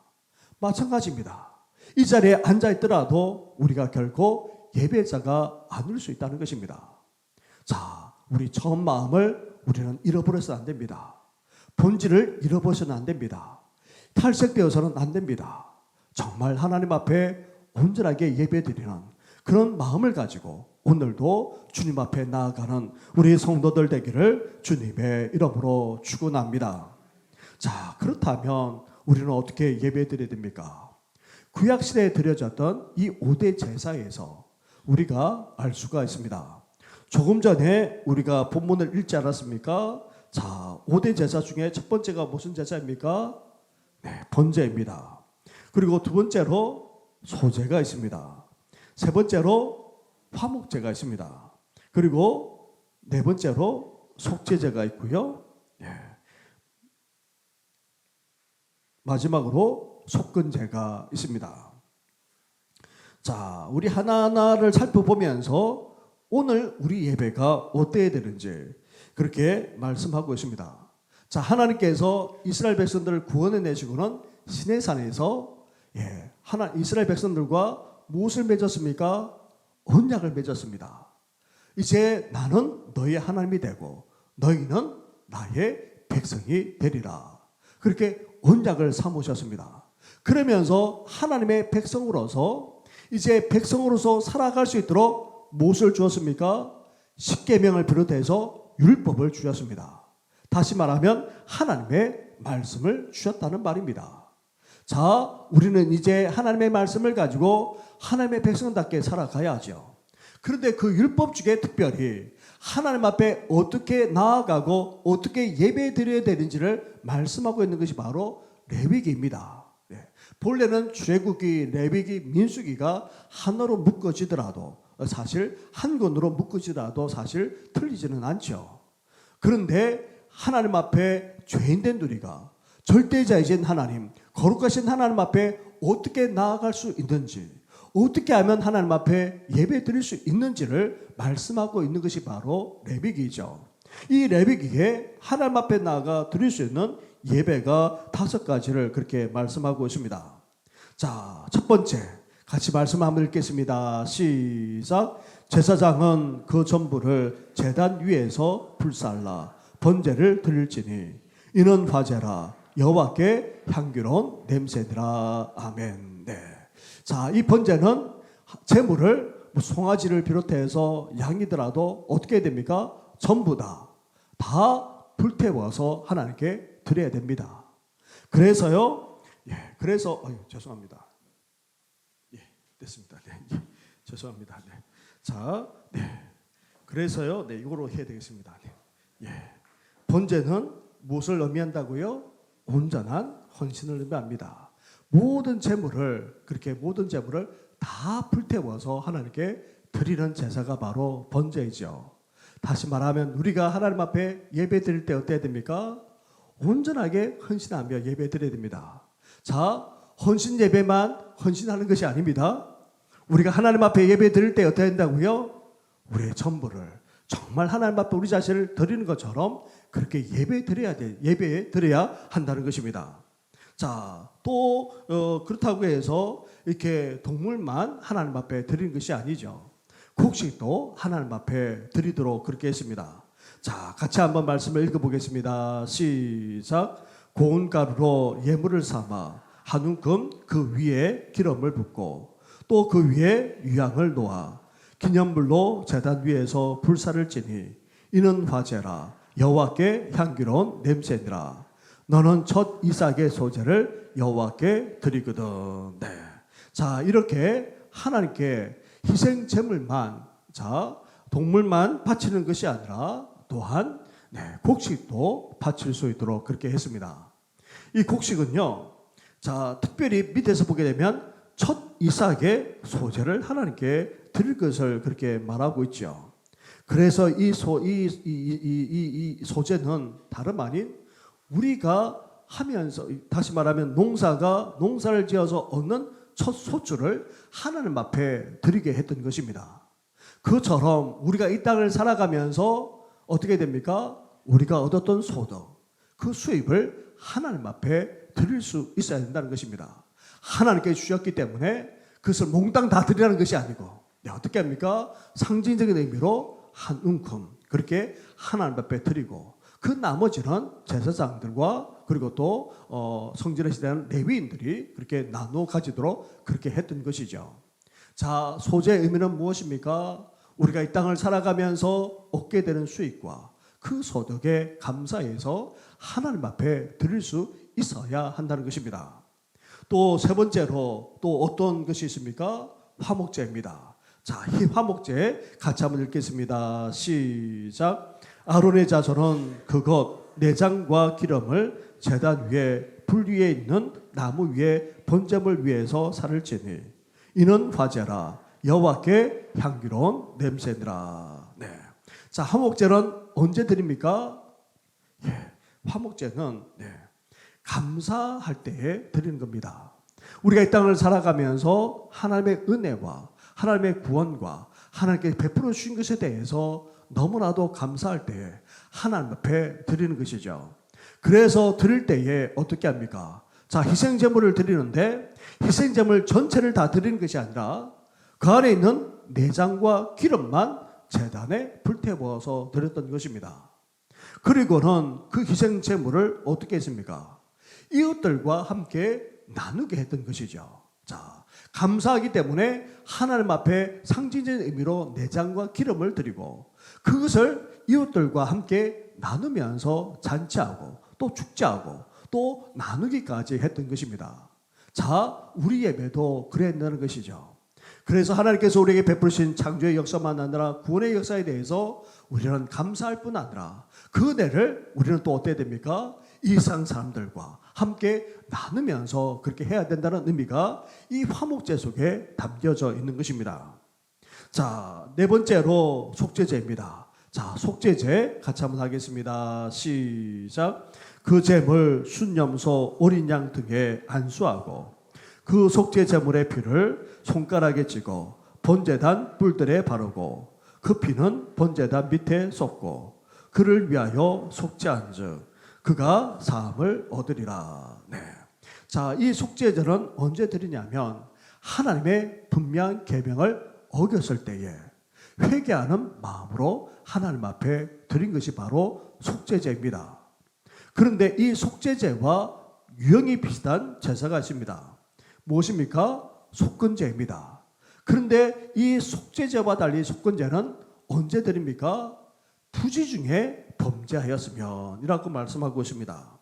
마찬가지입니다. 이 자리에 앉아있더라도 우리가 결코 예배자가 아닐 수 있다는 것입니다. 자, 우리 처음 마음을 우리는 잃어버려서는 안 됩니다. 본질을 잃어버려서는 안 됩니다. 탈색되어서는 안 됩니다. 정말 하나님 앞에 온전하게 예배드리는 그런 마음을 가지고 오늘도 주님 앞에 나아가는 우리 성도들 되기를 주님의 이름으로 축원합니다. 자, 그렇다면 우리는 어떻게 예배드려야 됩니까? 구약시대에 드려졌던 이 5대 제사에서 우리가 알 수가 있습니다. 조금 전에 우리가 본문을 읽지 않았습니까? 자, 5대 제사 중에 첫 번째가 무슨 제사입니까? 네, 번제입니다. 그리고 두 번째로 소제가 있습니다. 세 번째로 화목제가 있습니다. 그리고 네 번째로 속죄제가 있고요. 네. 마지막으로 속건제가 있습니다. 자, 우리 하나하나를 살펴보면서 오늘 우리 예배가 어때야 되는지 그렇게 말씀하고 있습니다. 자, 하나님께서 이스라엘 백성들을 구원해 내시고는 시내산에서 이스라엘 백성들과 무엇을 맺었습니까? 언약을 맺었습니다. 이제 나는 너희의 하나님이 되고 너희는 나의 백성이 되리라. 그렇게 언약을 삼으셨습니다. 그러면서 하나님의 백성으로서 이제 백성으로서 살아갈 수 있도록 무엇을 주었습니까? 십계명을 비롯해서 율법을 주셨습니다. 다시 말하면 하나님의 말씀을 주셨다는 말입니다. 자, 우리는 이제 하나님의 말씀을 가지고 하나님의 백성답게 살아가야 하죠. 그런데 그 율법 중에 특별히 하나님 앞에 어떻게 나아가고 어떻게 예배 드려야 되는지를 말씀하고 있는 것이 바로 레위기입니다. 본래는 출애굽기, 레위기, 민수기가 하나로 묶어지더라도 사실 한 권으로 묶어지더라도 사실 틀리지는 않죠. 그런데 하나님 앞에 죄인된 우리가 절대자이신 하나님, 거룩하신 하나님 앞에 어떻게 나아갈 수 있는지, 어떻게 하면 하나님 앞에 예배 드릴 수 있는지를 말씀하고 있는 것이 바로 레위기죠. 이 레위기에 하나님 앞에 나아가 드릴 수 있는 예배가 5가지를 그렇게 말씀하고 있습니다. 자, 첫 번째 같이 말씀 한번 읽겠습니다. 시작. 제사장은 그 전부를 제단 위에서 불살라 번제를 드릴지니 이는 화제라 여호와께 향기로운 냄새니라. 아멘. 네. 자, 이 번제는 제물을 송아지를 비롯해서 양이더라도 어떻게 해야 됩니까? 전부 다 불태워서 하나님께 드려야 됩니다. 그래서요, 그래서 죄송합니다. 됐습니다. 네, 죄송합니다. 네. 자, 그래서요, 이거로 해야 되겠습니다. 번제는 무엇을 의미한다고요? 온전한 헌신을 의미합니다. 모든 제물을 다 불태워서 하나님께 드리는 제사가 바로 번제이죠. 다시 말하면 우리가 하나님 앞에 예배 드릴 때 어때야 됩니까? 온전하게 헌신하며 예배 드려야 됩니다. 자, 헌신 예배만 헌신하는 것이 아닙니다. 우리가 하나님 앞에 예배 드릴 때 어때야 된다고요? 우리의 전부를 정말 하나님 앞에 우리 자신을 드리는 것처럼 그렇게 예배 드려야 한다는 것입니다. 자, 또 그렇다고 해서 이렇게 동물만 하나님 앞에 드리는 것이 아니죠. 곡식도 하나님 앞에 드리도록 그렇게 했습니다. 자, 같이 한번 말씀을 읽어보겠습니다. 시작. 고운 가루로 예물을 삼아 한 움큼 그 위에 기름을 붓고 또 그 위에 유향을 놓아 기념물로 제단 위에서 불사를 지니 이는 화제라 여호와께 향기로운 냄새니라. 너는 첫 이삭의 소재를 여호와께 드리거든. 네. 자, 이렇게 하나님께 희생 제물만, 자, 동물만 바치는 것이 아니라 또한 곡식도 바칠 수 있도록 그렇게 했습니다. 이 곡식은요, 자, 특별히 밑에서 보게 되면 첫 이삭의 소재를 하나님께 드릴 것을 그렇게 말하고 있죠. 그래서 이 소재는 다름 아닌 우리가 하면서, 다시 말하면 농사를 지어서 얻는 첫 소출을 하나님 앞에 드리게 했던 것입니다. 그처럼 우리가 이 땅을 살아가면서 어떻게 됩니까? 우리가 얻었던 소득, 그 수입을 하나님 앞에 드릴 수 있어야 된다는 것입니다. 하나님께 주셨기 때문에 그것을 몽땅 다 드리라는 것이 아니고 어떻게 합니까? 상징적인 의미로 한 움큼 그렇게 하나님 앞에 드리고 그 나머지는 제사장들과 그리고 또 성전에 시대는 레위인들이 그렇게 나누어 가지도록 그렇게 했던 것이죠. 자, 소재의 의미는 무엇입니까? 우리가 이 땅을 살아가면서 얻게 되는 수익과 그 소득에 감사해서 하나님 앞에 드릴 수 있어야 한다는 것입니다. 또 세 번째로 또 어떤 것이 있습니까? 화목제입니다. 자, 이 화목제 같이 한번 읽겠습니다. 시작. 아론의 자손은 그것 내장과 기름을 제단 위에 불 위에 있는 나무 위에 번제물 위에서 살을 찌니 이는 화제라 여호와께 향기로운 냄새니라. 네. 자, 화목제는 언제 드립니까? 화목제는 감사할 때에 드리는 겁니다. 우리가 이 땅을 살아가면서 하나님의 은혜와 하나님의 구원과 하나님께 베풀어 주신 것에 대해서 너무나도 감사할 때에 하나님 앞에 드리는 것이죠. 그래서 드릴 때에 어떻게 합니까? 자, 희생제물을 드리는데 희생제물 전체를 다 드리는 것이 아니라 그 안에 있는 내장과 기름만 제단에 불태워서 드렸던 것입니다. 그리고는 그 희생제물을 어떻게 했습니까? 이웃들과 함께 나누게 했던 것이죠. 자, 감사하기 때문에 하나님 앞에 상징적인 의미로 내장과 기름을 드리고 그것을 이웃들과 함께 나누면서 잔치하고 또 축제하고 또 나누기까지 했던 것입니다. 자, 우리 예배도 그래야 한다는 것이죠. 그래서 하나님께서 우리에게 베푸신 창조의 역사만 아니라 구원의 역사에 대해서 우리는 감사할 뿐 아니라 그 은혜를 우리는 또 어때야 됩니까? 이상 사람들과 함께 나누면서 그렇게 해야 된다는 의미가 이 화목제 속에 담겨져 있는 것입니다. 자, 네 번째로 속죄제입니다. 자, 속죄제 같이 한번 하겠습니다. 시작. 그 제물 순염소 어린 양 등에 안수하고 그 속죄 제물의 피를 손가락에 찍어 번제단 뿔들에 바르고 그 피는 번제단 밑에 쏟고 그를 위하여 속죄한즉 그가 사함을 얻으리라. 네. 자, 이 속죄제는 언제 드리냐면 하나님의 분명한 계명을 어겼을 때에 회개하는 마음으로 하나님 앞에 드린 것이 바로 속죄제입니다. 그런데 이 속죄제와 유형이 비슷한 제사가 있습니다. 무엇입니까? 속건제입니다. 그런데 이 속죄제와 달리 속건제는 언제 드립니까? 부지 중에 범죄하였으면 이라고 말씀하고 있습니다.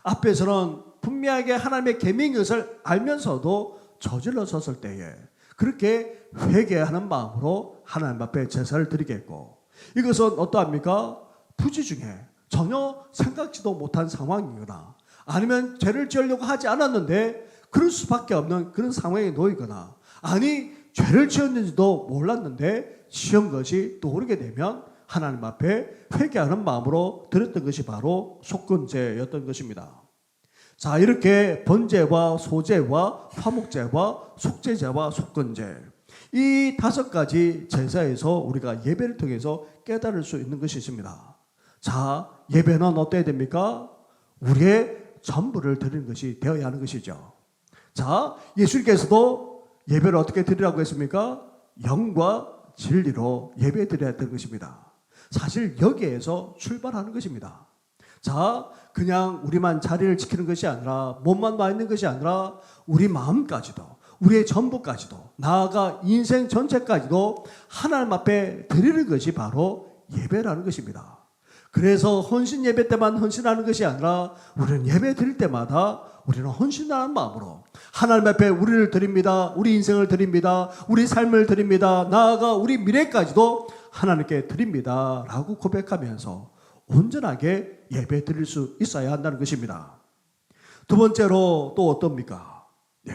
앞에서는 분명하게 하나님의 계명인 것을 알면서도 저질러섰을 때에 그렇게 회개하는 마음으로 하나님 앞에 제사를 드리겠고, 이것은 어떠합니까? 부지 중에 전혀 생각지도 못한 상황이거나 아니면 죄를 지으려고 하지 않았는데 그럴 수밖에 없는 그런 상황에 놓이거나, 아니 죄를 지었는지도 몰랐는데 지은 것이 떠오르게 되면 하나님 앞에 회개하는 마음으로 드렸던 것이 바로 속건제였던 것입니다. 자, 이렇게 번제와 소제와 화목제와 속죄제와 속건제, 이 5가지 제사에서 우리가 예배를 통해서 깨달을 수 있는 것이 있습니다. 자, 예배는 어때야 됩니까? 우리의 전부를 드리는 것이 되어야 하는 것이죠. 자, 예수님께서도 예배를 어떻게 드리라고 했습니까? 영과 진리로 예배 드려야 되는 것입니다. 사실 여기에서 출발하는 것입니다. 자, 그냥 우리만 자리를 지키는 것이 아니라, 몸만 와 있는 것이 아니라 우리 마음까지도, 우리의 전부까지도, 나아가 인생 전체까지도 하나님 앞에 드리는 것이 바로 예배라는 것입니다. 그래서 헌신 예배 때만 헌신하는 것이 아니라 우리는 예배 드릴 때마다 우리는 헌신하는 마음으로 하나님 앞에 우리를 드립니다. 우리 인생을 드립니다. 우리 삶을 드립니다. 나아가 우리 미래까지도 하나님께 드립니다 라고 고백하면서 온전하게 예배 드릴 수 있어야 한다는 것입니다. 두 번째로 또 어떻습니까? 네.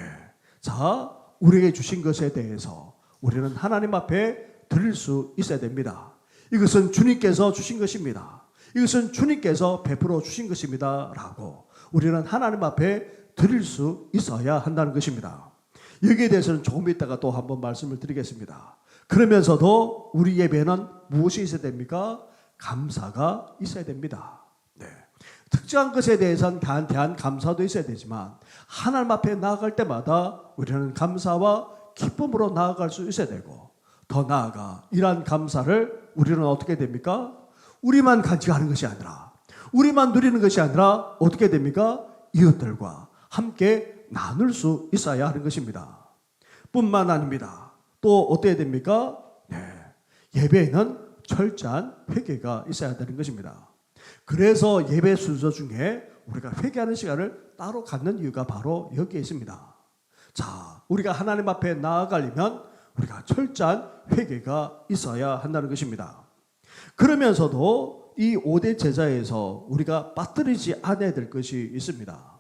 자, 우리에게 주신 것에 대해서 우리는 하나님 앞에 드릴 수 있어야 됩니다. 이것은 주님께서 주신 것입니다. 이것은 주님께서 베풀어 주신 것입니다 라고 우리는 하나님 앞에 드릴 수 있어야 한다는 것입니다. 여기에 대해서는 조금 이따가 또 한번 말씀을 드리겠습니다. 그러면서도 우리 예배는 무엇이 있어야 됩니까? 감사가 있어야 됩니다. 네. 특정한 것에 대해서는 대한 감사도 있어야 되지만 하나님 앞에 나아갈 때마다 우리는 감사와 기쁨으로 나아갈 수 있어야 되고, 더 나아가 이러한 감사를 우리는 어떻게 됩니까? 우리만 가져가는 것이 아니라, 우리만 누리는 것이 아니라 어떻게 됩니까? 이웃들과 함께 나눌 수 있어야 하는 것입니다. 뿐만 아닙니다. 또 어떻게 됩니까? 네. 예배에는 철저한 회개가 있어야 되는 것입니다. 그래서 예배 순서 중에 우리가 회개하는 시간을 따로 갖는 이유가 바로 여기에 있습니다. 자, 우리가 하나님 앞에 나아가려면 우리가 철저한 회개가 있어야 한다는 것입니다. 그러면서도 이 5대 제사에서 우리가 빠뜨리지 않아야 될 것이 있습니다.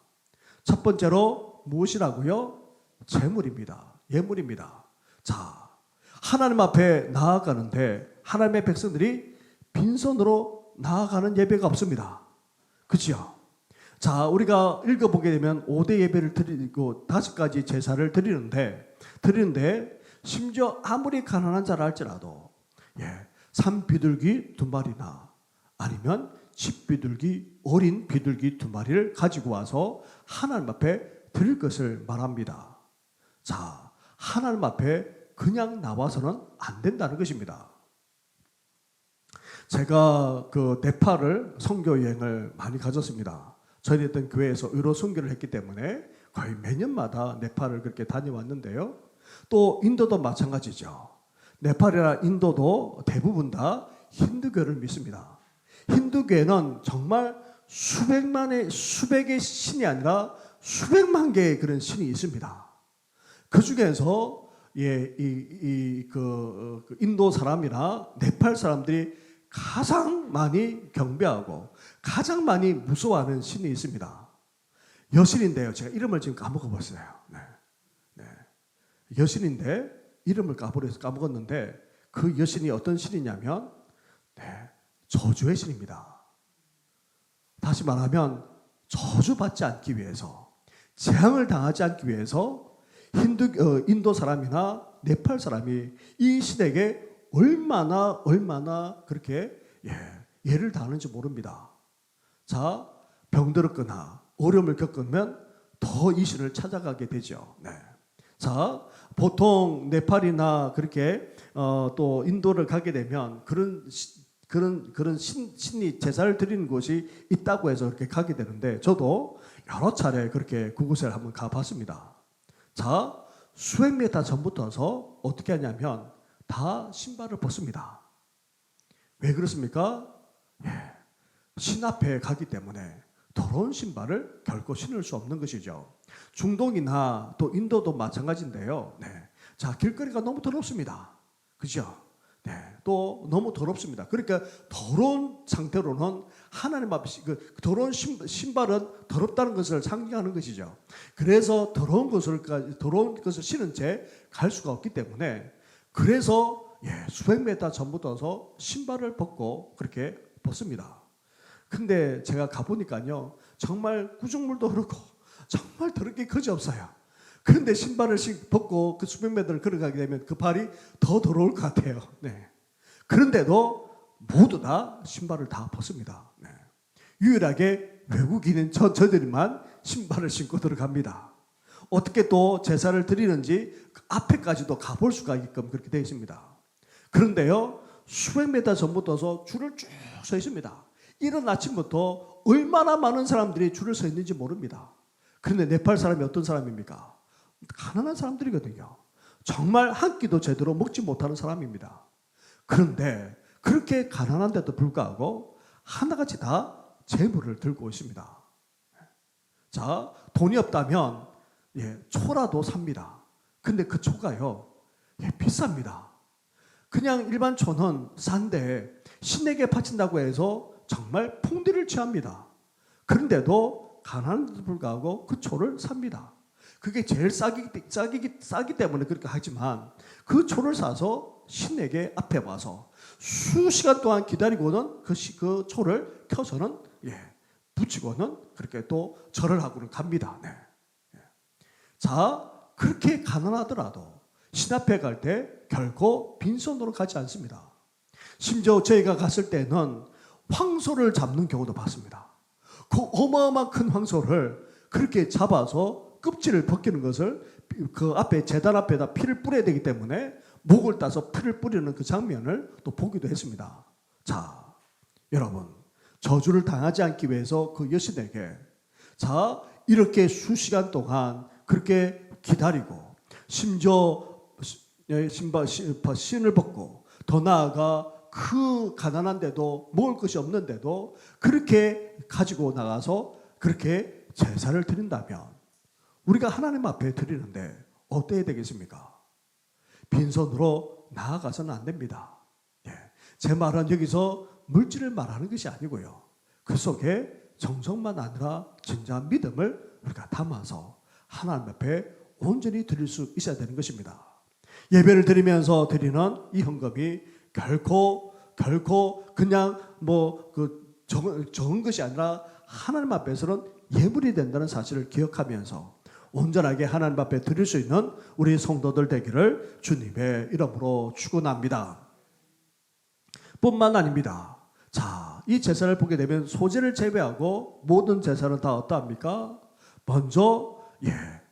첫 번째로 무엇이라고요? 제물입니다. 예물입니다. 자, 하나님 앞에 나아가는데 하나님의 백성들이 빈손으로 나아가는 예배가 없습니다. 그렇죠? 자, 우리가 읽어보게 되면 5대 예배를 드리고 5가지 제사를 드리는데 심지어 아무리 가난한 자라 할지라도 산 비둘기 2마리나 아니면 집 비둘기, 어린 비둘기 2마리를 가지고 와서 하나님 앞에 드릴 것을 말합니다. 자, 하나님 앞에 그냥 나와서는 안 된다는 것입니다. 제가 그 네팔을 선교 여행을 많이 가졌습니다. 저희 있던 교회에서 의로 선교를 했기 때문에 거의 매년마다 네팔을 그렇게 다녀왔는데요. 또 인도도 마찬가지죠. 네팔이나 인도도 대부분 다 힌두교를 믿습니다. 힌두교에는 정말 수백의 신이 아니라 수백만 개의 그런 신이 있습니다. 그 중에서 인도 사람이나 네팔 사람들이 가장 많이 경배하고 가장 많이 무서워하는 신이 있습니다. 여신인데요. 제가 이름을 지금 까먹어버렸어요. 네. 네. 여신인데 이름을 까먹었는데 그 여신이 어떤 신이냐면 네, 저주의 신입니다. 다시 말하면 저주받지 않기 위해서, 재앙을 당하지 않기 위해서 인도 사람이나 네팔 사람이 이 신에게 얼마나 그렇게 예를 다하는지 모릅니다. 자, 병들었거나 어려움을 겪으면 더 이 신을 찾아가게 되죠. 네. 자, 보통 네팔이나 그렇게 또 인도를 가게 되면 그런 신이 제사를 드리는 곳이 있다고 해서 그렇게 가게 되는데, 저도 여러 차례 그렇게 그곳을 한번 가봤습니다. 자, 수백 미터 전부터서 어떻게 하냐면 다 신발을 벗습니다. 왜 그렇습니까? 신 앞에 가기 때문에 더러운 신발을 결코 신을 수 없는 것이죠. 중동이나 또 인도도 마찬가지인데요. 네. 자, 길거리가 너무 더럽습니다. 그죠? 네. 또 너무 더럽습니다. 그러니까 더러운 상태로는 하나님 앞에 그 더러운 신발은 더럽다는 것을 상징하는 것이죠. 그래서 더러운 것을 신은 채 갈 수가 없기 때문에, 그래서 수백 미터 전부터서 신발을 벗고 그렇게 벗습니다. 근데 제가 가보니까요, 정말 구중물도 그렇고 정말 더럽게 그지없어요. 그런데 신발을 벗고 그 수백 미터를 걸어가게 되면 그 발이 더 더러울 것 같아요. 네. 그런데도 모두 다 신발을 다 벗습니다. 네. 유일하게 외국인인 저들만 신발을 신고 들어갑니다. 어떻게 또 제사를 드리는지 그 앞에까지도 가볼 수가 있게끔 그렇게 되어 있습니다. 그런데요, 수백 미터 전부터서 줄을 쭉 서 있습니다. 이른 아침부터 얼마나 많은 사람들이 줄을 서 있는지 모릅니다. 그런데 네팔 사람이 어떤 사람입니까? 가난한 사람들이거든요. 정말 한 끼도 제대로 먹지 못하는 사람입니다. 그런데 그렇게 가난한데도 불구하고 하나같이 다 재물을 들고 있습니다. 자, 돈이 없다면 초라도 삽니다. 근데 그 초가요, 비쌉니다. 그냥 일반 초는 싼데 신에게 바친다고 해서 정말 풍비를 취합니다. 그런데도 가난한데도 불구하고 그 초를 삽니다. 그게 제일 싸기 때문에 그렇게 하지만 그 초를 사서 신에게 앞에 와서 수시간 동안 기다리고는 그 초를 켜서는 붙이고는 그렇게 또 절을 하고는 갑니다. 네. 자, 그렇게 가난하더라도 신 앞에 갈 때 결코 빈손으로 가지 않습니다. 심지어 저희가 갔을 때는 황소를 잡는 경우도 봤습니다. 그 어마어마한 큰 황소를 그렇게 잡아서 껍질을 벗기는 것을 그 앞에 제단 앞에다 피를 뿌려야 되기 때문에 목을 따서 피를 뿌리는 그 장면을 또 보기도 했습니다. 자, 여러분, 저주를 당하지 않기 위해서 그 여신에게 자, 이렇게 수시간 동안 그렇게 기다리고, 심지어 신을 벗고, 더 나아가 그 가난한데도 먹을 것이 없는데도 그렇게 가지고 나가서 그렇게 제사를 드린다면, 우리가 하나님 앞에 드리는데 어때야 되겠습니까? 빈손으로 나아가서는 안 됩니다. 제 말은 여기서 물질을 말하는 것이 아니고요, 그 속에 정성만 아니라 진정한 믿음을 우리가 담아서 하나님 앞에 온전히 드릴 수 있어야 되는 것입니다. 예배를 드리면서 드리는 이 헌금이 결코 그냥 적은 것이 아니라 하나님 앞에서는 예물이 된다는 사실을 기억하면서 온전하게 하나님 앞에 드릴 수 있는 우리 성도들 되기를 주님의 이름으로 축원합니다. 뿐만 아닙니다. 자, 이 제사를 보게 되면 소제를 제외하고 모든 제사는 다 어떠합니까? 먼저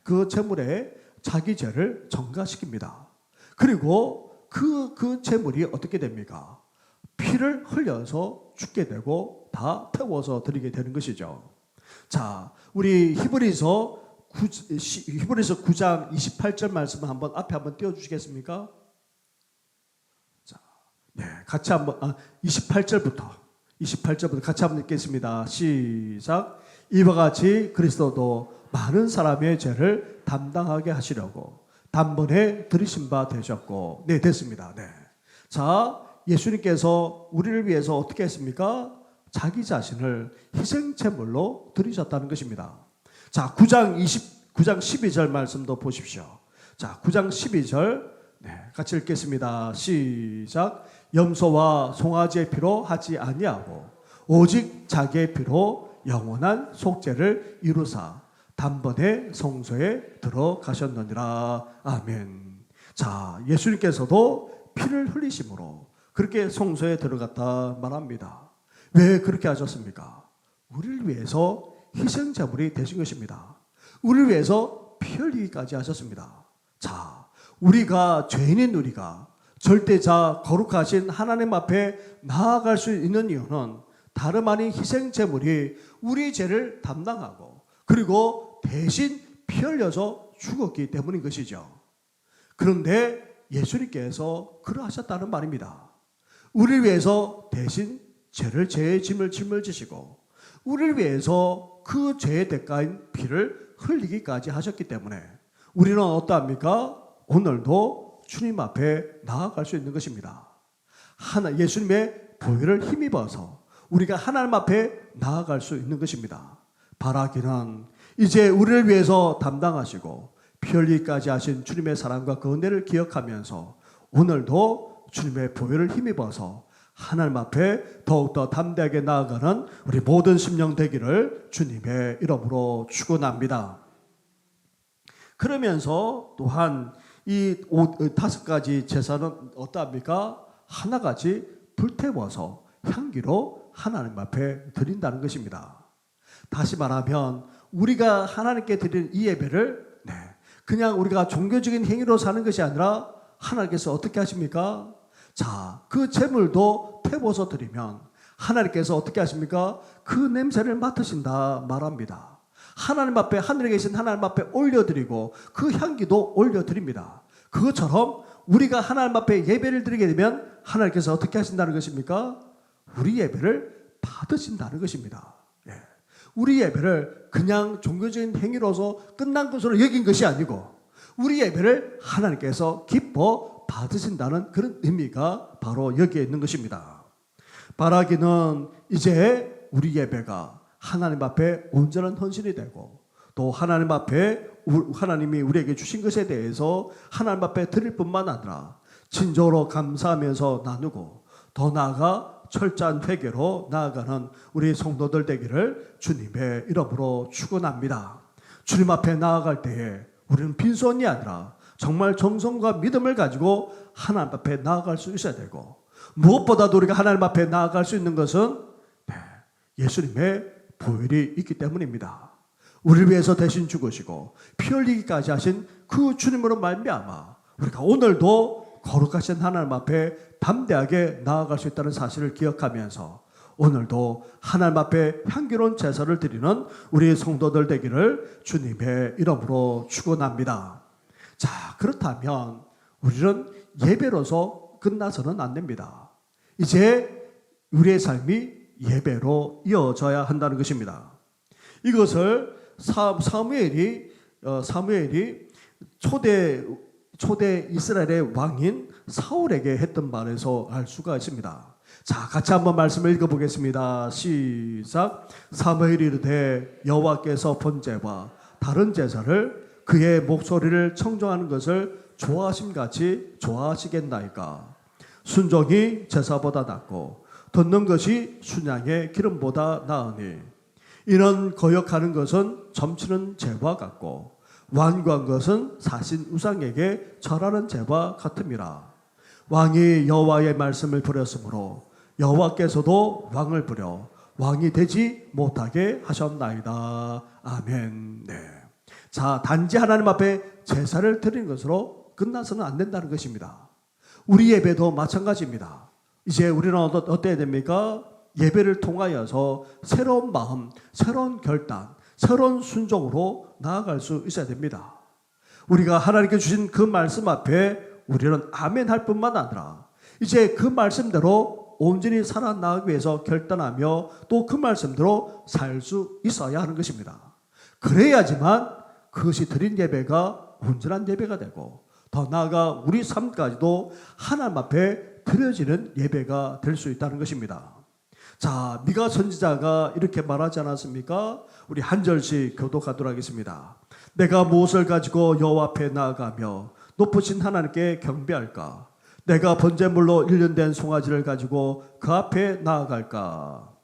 그 제물에 자기 죄를 전가시킵니다. 그리고 그 제물이 어떻게 됩니까? 피를 흘려서 죽게 되고 다 태워서 드리게 되는 것이죠. 자, 우리 히브리서 9장 28절 말씀을 앞에 한번 띄워주시겠습니까? 자, 같이 한번 28절부터 같이 한번 읽겠습니다. 시작. 이와 같이 그리스도도 많은 사람의 죄를 담당하게 하시려고 단번에 들이신 바 되셨고, 됐습니다. 자, 예수님께서 우리를 위해서 어떻게 했습니까? 자기 자신을 희생제물로 드리셨다는 것입니다. 자, 9장 12절 말씀도 보십시오. 자, 9장 12절 같이 읽겠습니다. 시작. 염소와 송아지의 피로 하지 아니하고 오직 자기의 피로 영원한 속죄를 이루사 단번에 성소에 들어가셨느니라. 아멘. 자, 예수님께서도 피를 흘리심으로 그렇게 성소에 들어갔다 말합니다. 왜 그렇게 하셨습니까? 우리를 위해서 희생제물이 되신 것입니다. 우리를 위해서 피 흘리기까지 하셨습니다. 자, 우리가 죄인인 우리가 절대자 거룩하신 하나님 앞에 나아갈 수 있는 이유는 다름 아닌 희생제물이 우리 죄를 담당하고 그리고 대신 피 흘려서 죽었기 때문인 것이죠. 그런데 예수님께서 그러하셨다는 말입니다. 우리를 위해서 대신 죄의 짐을 지시고 우리를 위해서 그 죄의 대가인 피를 흘리기까지 하셨기 때문에 우리는 어떠합니까? 오늘도 주님 앞에 나아갈 수 있는 것입니다. 예수님의 보혈을 힘입어서 우리가 하나님 앞에 나아갈 수 있는 것입니다. 바라기는 이제 우리를 위해서 담당하시고 피 흘리기까지 하신 주님의 사랑과 그 은혜를 기억하면서 오늘도 주님의 보혈을 힘입어서 하나님 앞에 더욱더 담대하게 나아가는 우리 모든 심령 되기를 주님의 이름으로 축원합니다. 그러면서 또한 이 5가지 제사는 어떠합니까? 하나같이 불태워서 향기로 하나님 앞에 드린다는 것입니다. 다시 말하면 우리가 하나님께 드리는 이 예배를 그냥 우리가 종교적인 행위로 사는 것이 아니라 하나님께서 어떻게 하십니까? 자, 그 제물도 태워서 드리면 하나님께서 어떻게 하십니까? 그 냄새를 맡으신다 말합니다. 하나님 앞에 하늘에 계신 하나님 앞에 올려드리고 그 향기도 올려드립니다. 그것처럼 우리가 하나님 앞에 예배를 드리게 되면 하나님께서 어떻게 하신다는 것입니까? 우리 예배를 받으신다는 것입니다. 우리 예배를 그냥 종교적인 행위로서 끝난 것으로 여긴 것이 아니고 우리 예배를 하나님께서 기뻐 받으신다는 그런 의미가 바로 여기에 있는 것입니다. 바라기는 이제 우리 예배가 하나님 앞에 온전한 헌신이 되고 또 하나님 앞에 하나님이 우리에게 주신 것에 대해서 하나님 앞에 드릴 뿐만 아니라 진정으로 감사하면서 나누고 더 나아가 철저한 회개로 나아가는 우리 성도들 되기를 주님의 이름으로 축원합니다. 주님 앞에 나아갈 때에 우리는 빈손이 아니라 정말 정성과 믿음을 가지고 하나님 앞에 나아갈 수 있어야 되고 무엇보다도 우리가 하나님 앞에 나아갈 수 있는 것은 예수님의 보혈이 있기 때문입니다. 우리를 위해서 대신 죽으시고 피 흘리기까지 하신 그 주님으로 말미암아 우리가 오늘도 거룩하신 하나님 앞에 담대하게 나아갈 수 있다는 사실을 기억하면서 오늘도 하나님 앞에 향기로운 제사를 드리는 우리 성도들 되기를 주님의 이름으로 축원합니다. 자, 그렇다면 우리는 예배로서 끝나서는 안 됩니다. 이제 우리의 삶이 예배로 이어져야 한다는 것입니다. 이것을 사무엘이 초대 이스라엘의 왕인 사울에게 했던 말에서 알 수가 있습니다. 자, 같이 한번 말씀을 읽어보겠습니다. 시작. 사무엘이 이르되 여호와께서 번제와 다른 제사를 그의 목소리를 청정하는 것을 좋아하심같이 좋아하시겠나이까. 순종이 제사보다 낫고 듣는 것이 순양의 기름보다 나으니 이는 거역하는 것은 점치는 죄와 같고 완고한 것은 사신 우상에게 절하는 죄와 같음이라. 왕이 여호와의 말씀을 버렸으므로 여호와께서도 왕을 부려 왕이 되지 못하게 하셨나이다. 아멘. 자, 단지 하나님 앞에 제사를 드리는 것으로 끝나서는 안 된다는 것입니다. 우리 예배도 마찬가지입니다. 이제 우리는 어때야 됩니까? 예배를 통하여서 새로운 마음, 새로운 결단, 새로운 순종으로 나아갈 수 있어야 됩니다. 우리가 하나님께 주신 그 말씀 앞에 우리는 아멘 할 뿐만 아니라 이제 그 말씀대로 온전히 살아나가기 위해서 결단하며 또 그 말씀대로 살 수 있어야 하는 것입니다. 그래야지만 그것이 드린 예배가 온전한 예배가 되고 더 나아가 우리 삶까지도 하나님 앞에 드려지는 예배가 될 수 있다는 것입니다. 자, 미가 선지자가 이렇게 말하지 않았습니까? 우리 한 절씩 교독하도록 하겠습니다. 내가 무엇을 가지고 여호와 앞에 나아가며 높으신 하나님께 경배할까? 내가 번제물로 1년 된 송아지를 가지고 그 앞에 나아갈까?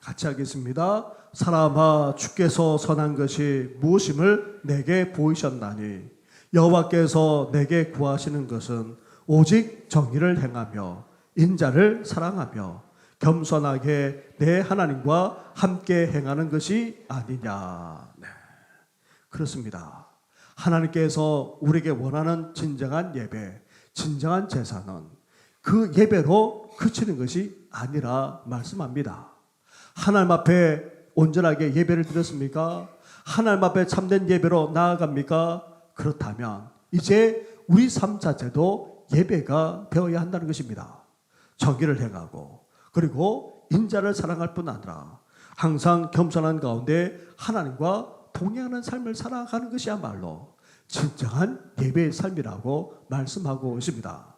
같이 하겠습니다. 사람아, 주께서 선한 것이 무엇임을 내게 보이셨나니 여호와께서 내게 구하시는 것은 오직 정의를 행하며 인자를 사랑하며 겸손하게 내 하나님과 함께 행하는 것이 아니냐. 네, 그렇습니다. 하나님께서 우리에게 원하는 진정한 예배, 진정한 제사는 그 예배로 그치는 것이 아니라 말씀합니다. 하나님 앞에 온전하게 예배를 드렸습니까? 하나님 앞에 참된 예배로 나아갑니까? 그렇다면 이제 우리 삶 자체도 예배가 되어야 한다는 것입니다. 정의를 행하고 그리고 인자를 사랑할 뿐 아니라 항상 겸손한 가운데 하나님과 동행하는 삶을 살아가는 것이야말로 진정한 예배의 삶이라고 말씀하고 있습니다.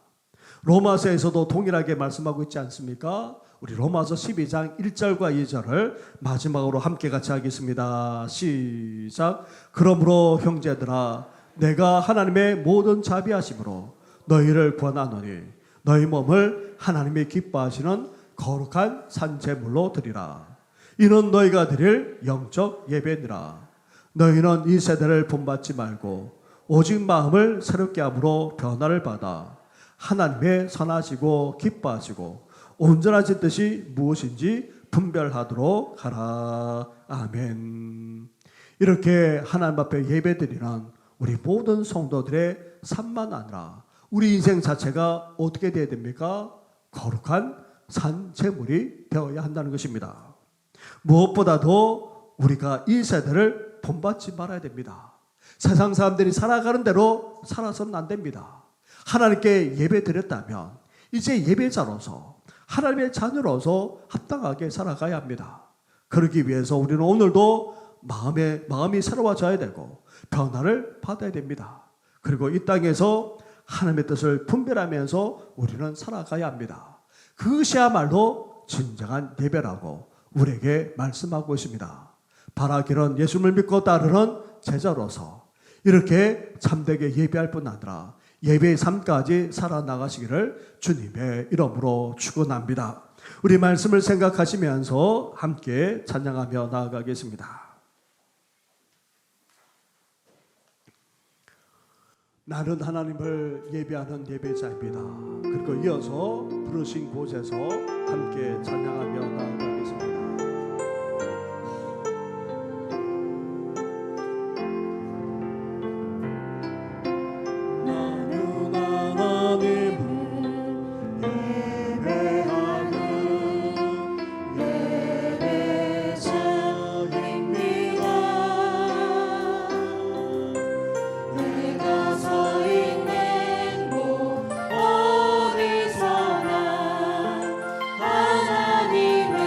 로마서에서도 동일하게 말씀하고 있지 않습니까? 우리 로마서 12장 1절과 2절을 마지막으로 함께 같이 하겠습니다. 시작. 그러므로 형제들아, 내가 하나님의 모든 자비하심으로 너희를 권하노니 너희 몸을 하나님이 기뻐하시는 거룩한 산제물로 드리라. 이는 너희가 드릴 영적 예배니라. 너희는 이 세대를 본받지 말고 오직 마음을 새롭게 함으로 변화를 받아 하나님의 선하시고 기뻐하시고 온전하신 뜻이 무엇인지 분별하도록 하라. 아멘. 이렇게 하나님 앞에 예배드리는 우리 모든 성도들의 삶만 아니라 우리 인생 자체가 어떻게 되어야 됩니까? 거룩한 산제물이 되어야 한다는 것입니다. 무엇보다도 우리가 이 세대를 본받지 말아야 됩니다. 세상 사람들이 살아가는 대로 살아서는 안 됩니다. 하나님께 예배 드렸다면 이제 예배자로서 하나님의 자녀로서 합당하게 살아가야 합니다. 그러기 위해서 우리는 오늘도 마음이 새로워져야 되고 변화를 받아야 됩니다. 그리고 이 땅에서 하나님의 뜻을 분별하면서 우리는 살아가야 합니다. 그것이야말로 진정한 예배라고 우리에게 말씀하고 있습니다. 바라기는 예수님을 믿고 따르는 제자로서 이렇게 참되게 예배할 뿐 아니라 예배의 삶까지 살아나가시기를 주님의 이름으로 축원합니다. 우리 말씀을 생각하시면서 함께 찬양하며 나아가겠습니다. 나는 하나님을 예배하는 예배자입니다. 그리고 이어서 부르신 곳에서 함께 찬양하며 나아가겠습니다. 하나님을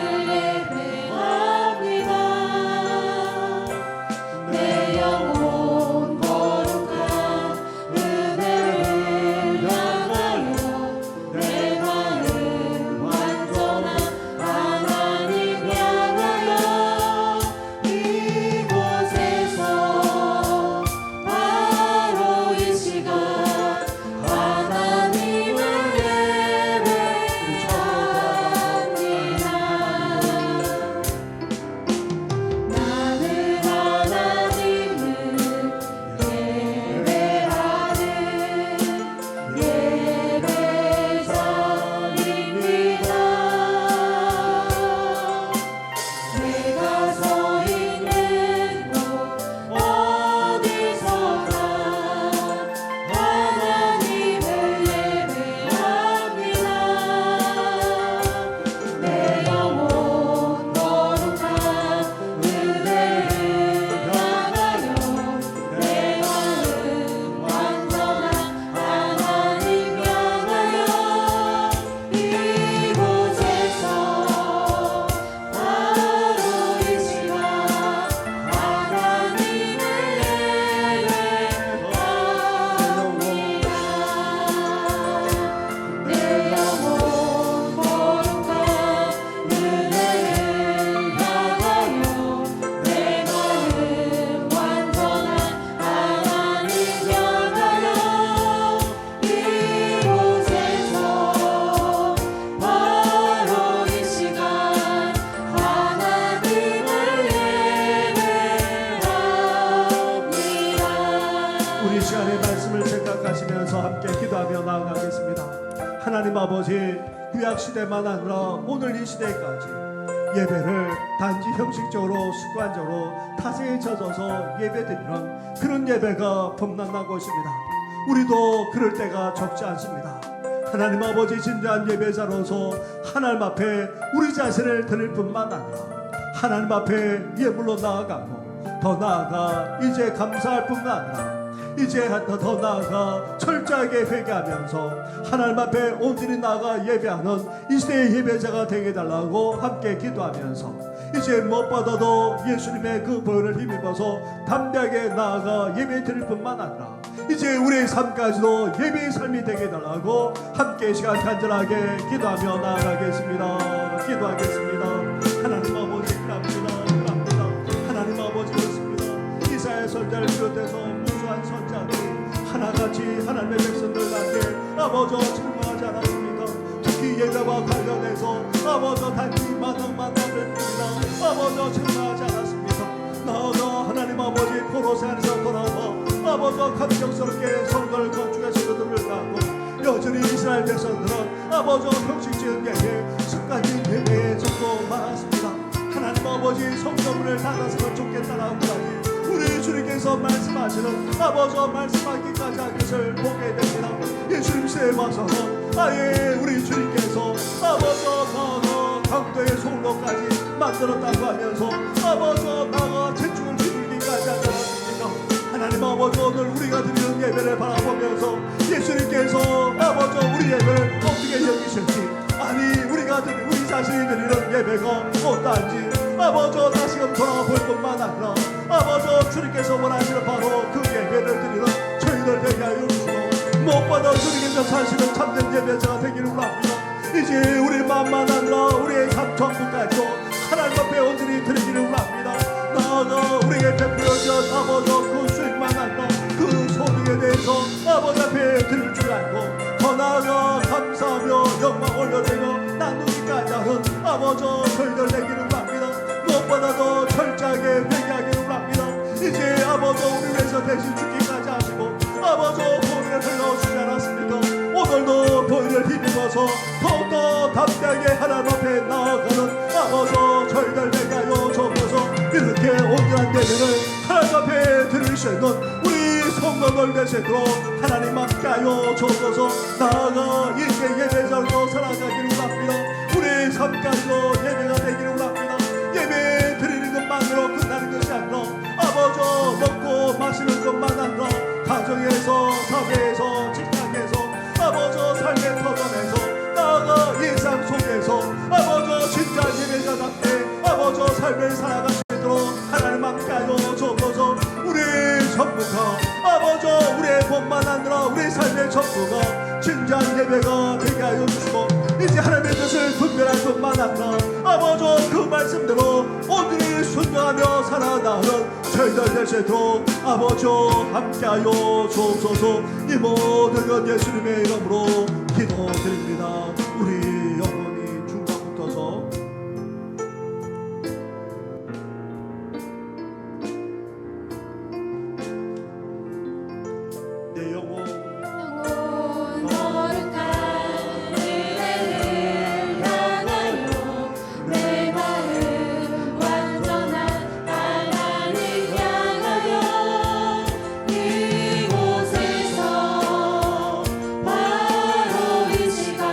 하나님 아버지 구약 시대만 아니라 오늘 이 시대까지 예배를 단지 형식적으로 습관적으로 탓에 젖어서 예배드리는 그런 예배가 범람난 것입니다. 우리도 그럴 때가 적지 않습니다. 하나님 아버지 진정한 예배자로서 하나님 앞에 우리 자신을 드릴 뿐만 아니라 하나님 앞에 예물로 나아가고 더 나아가 이제 감사할 뿐만 아니라 이제 더 나아가 철저하게 회개하면서 하나님 앞에 온전히 나아가 예배하는 이 시대의 예배자가 되게 해달라고 함께 기도하면서 이제 무엇보다도 예수님의 그 보혈을 힘입어서 담대하게 나아가 예배 드릴 뿐만 아니라 이제 우리의 삶까지도 예배의 삶이 되게 해달라고 함께 시간 간절하게 기도하며 나아가겠습니다. 기도하겠습니다. 하나님 아버지 그랍니다. 하나님 아버지 그렇습니다. 이사야 선자를 비롯해서 무수한 선자들이 하나같이 하나님의 백성들 가운데 아버지 증거하지 않았습니까? 특히 예배와 관련해서 아버지 단지 만왕만 남깁니다. 아버지 증거하지 않았습니까? 나아가 하나님 아버지 포로새 안에서 돌아와 아버지 감격스럽게 성도를 건축해서 그들을 가고 여전히 이스라엘 백성들은 아버지 형식적인 예배 습관적인 예배에 적고 많았습니다. 하나님 아버지 성도문을 닫았으면 좋겠다라고 하니 우리 주님께서 말씀하시는 아버지 말씀하기까지 한 것을 보게 됩니다. 예수님 시대에 와서는 아예 우리 주님께서 아버지 나가 강도의 소울로까지 만들었다고 하면서 아버지 나가 재충을 드리기까지 하지 않았습니까? 하나님 아버지 오늘 우리가 드리는 예배를 바라보면서 예수님께서 아버지 우리 예배를 어떻게 여기실지 아니 우리가 드리는 우리 자신이 드리는 예배가 어떠한지 아버지 다시금 돌아볼 뿐만 아니라 아버지 주님께서 원하시는 바로 그 예배를 드리는 저희들 되게 하여 주시고 무엇보다 주님께서 사시는 참된 예배자가 되기를 원합니다. 이제 우리 마음만 아니라 우리의 삶 전부까지도 하나님 앞에 온전히 드리기를 원합니다. 나아가 우리에게 베풀어진 아버지 그 수익만 아니라 그 소득에 대해서 아버지 앞에 드릴 줄 알고 더 나아가 감사하며 영광 올려드리며 나누기까지 하는 아버지 저희들 되기를 원합니다. 무엇보다도 철저하게 회개하기를 원합니다. 이제 아버지 우리 위해서 대신 죽기까지 하시고 아버지 보혈을 흘러주지 않았습니까? 오늘도 보혈을 힘입어서 더욱더 담대하게 하나님 앞에 나아가는 아버지 저희들 되게 하여 주옵소서. 이렇게 온전한 예배를 하나님 앞에 드릴 수 있는 우리 성도들 되시도록 하나님 함께 하여 주옵소서. 나아가 이제 예배자로 살아가기를 원합니다. 우리 삶까지도 예배가 되기를 원합니다. 예배 드리는 것만으로 끝나는 것이 아니라 아버지 먹고 마시는 것만 아니라 가정에서 사회에서 직장에서 아버지 삶의 터전에서 나아가 일상 속에서 아버지 진짜 예배자답게 아버지 삶을 살아가시도록 하나님 함께하여 주옵소서. 우리 전부가 아버지 우리의 몸만 아니라 우리 삶의 전부가 진짜한 예배가 되게 하여 주시고 이제 하나님의 뜻을 분별할 것만 아니라 아버지 그 말씀대로 온전히 순종하며 살아나가는 저희들 되시도록 아버지 함께하여 주옵소서. 이 모든 것 예수님의 이름으로 기도드립니다. 우리 영혼이 중간부터서 내 영혼 영혼 거룩한 은혜를 향하여 내 마음 완전한 하나님 향하여 이곳에서 바로 이 시간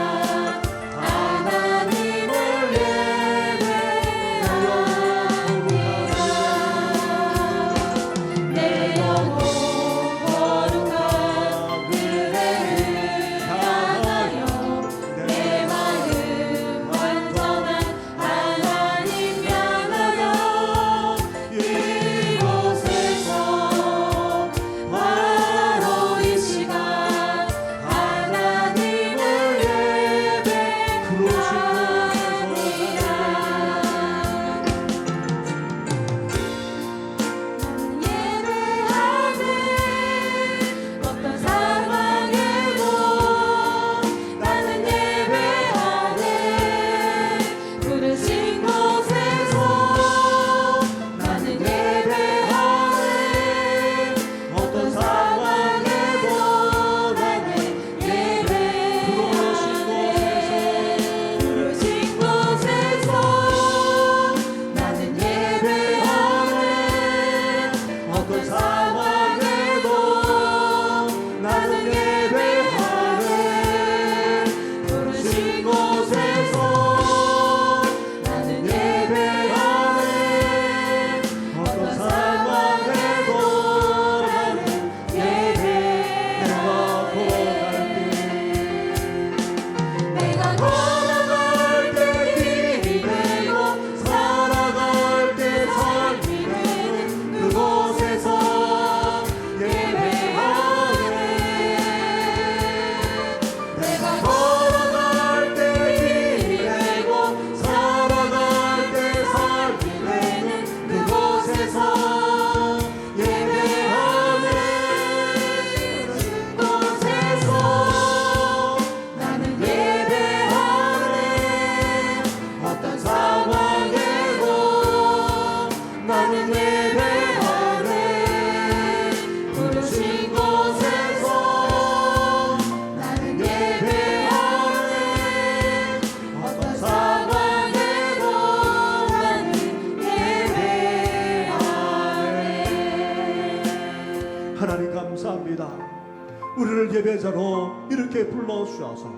우리를 예배자로 이렇게 불러주셔서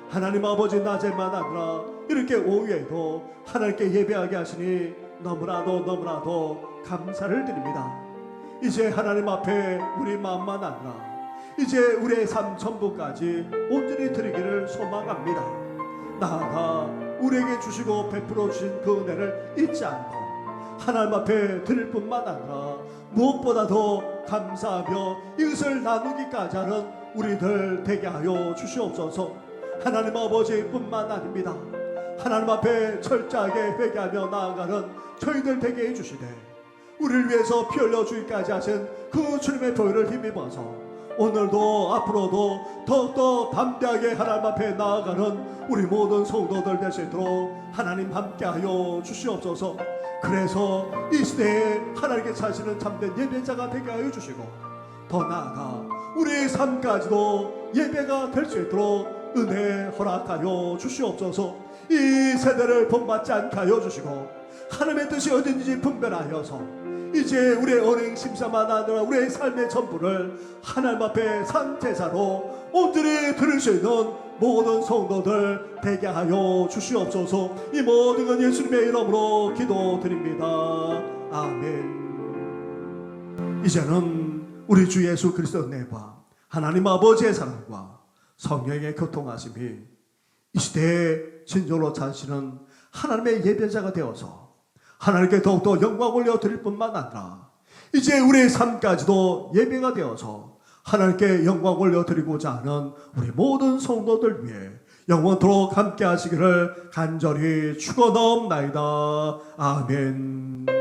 하나님 아버지 낮에만 아니라 이렇게 오후에도 하나님께 예배하게 하시니 너무나도 감사를 드립니다. 이제 하나님 앞에 우리 마음만 아니라 이제 우리의 삶 전부까지 온전히 드리기를 소망합니다. 나아가 우리에게 주시고 베풀어 주신 그 은혜를 잊지 않고 하나님 앞에 드릴 뿐만 아니라 무엇보다도 감사하며 이것을 나누기까지 하는 우리들 되게 하여 주시옵소서. 하나님 아버지 뿐만 아닙니다. 하나님 앞에 철저하게 회개하며 나아가는 저희들 되게 해주시되 우리를 위해서 피 흘려 주기까지 하신 그 주님의 보혈을 힘입어서 오늘도 앞으로도 더욱더 담대하게 하나님 앞에 나아가는 우리 모든 성도들 되시도록 하나님 함께하여 주시옵소서. 그래서 이 시대에 하나님께 사시는 참된 예배자가 되게 하여 주시고 더 나아가 우리의 삶까지도 예배가 될 수 있도록 은혜 허락하여 주시옵소서. 이 세대를 본받지 않게 하여 주시고 하나님의 뜻이 어딘지 분별하여서 이제 우리의 언행 심사만 아니라 우리의 삶의 전부를 하나님 앞에 산제사로 온전히 들을 수 있는 모든 성도들 되게 하여 주시옵소서. 이 모든 건 예수님의 이름으로 기도드립니다. 아멘. 이제는 우리 주 예수 그리스도의 은혜와 하나님 아버지의 사랑과 성령의 교통하심이 이 시대에 진정으로 찬시는 하나님의 예배자가 되어서 하나님께 더욱더 영광 올려드릴 뿐만 아니라 이제 우리의 삶까지도 예배가 되어서 하나님께 영광 올려드리고자 하는 우리 모든 성도들 위해 영원토록 함께 하시기를 간절히 축원하옵나이다. 아멘.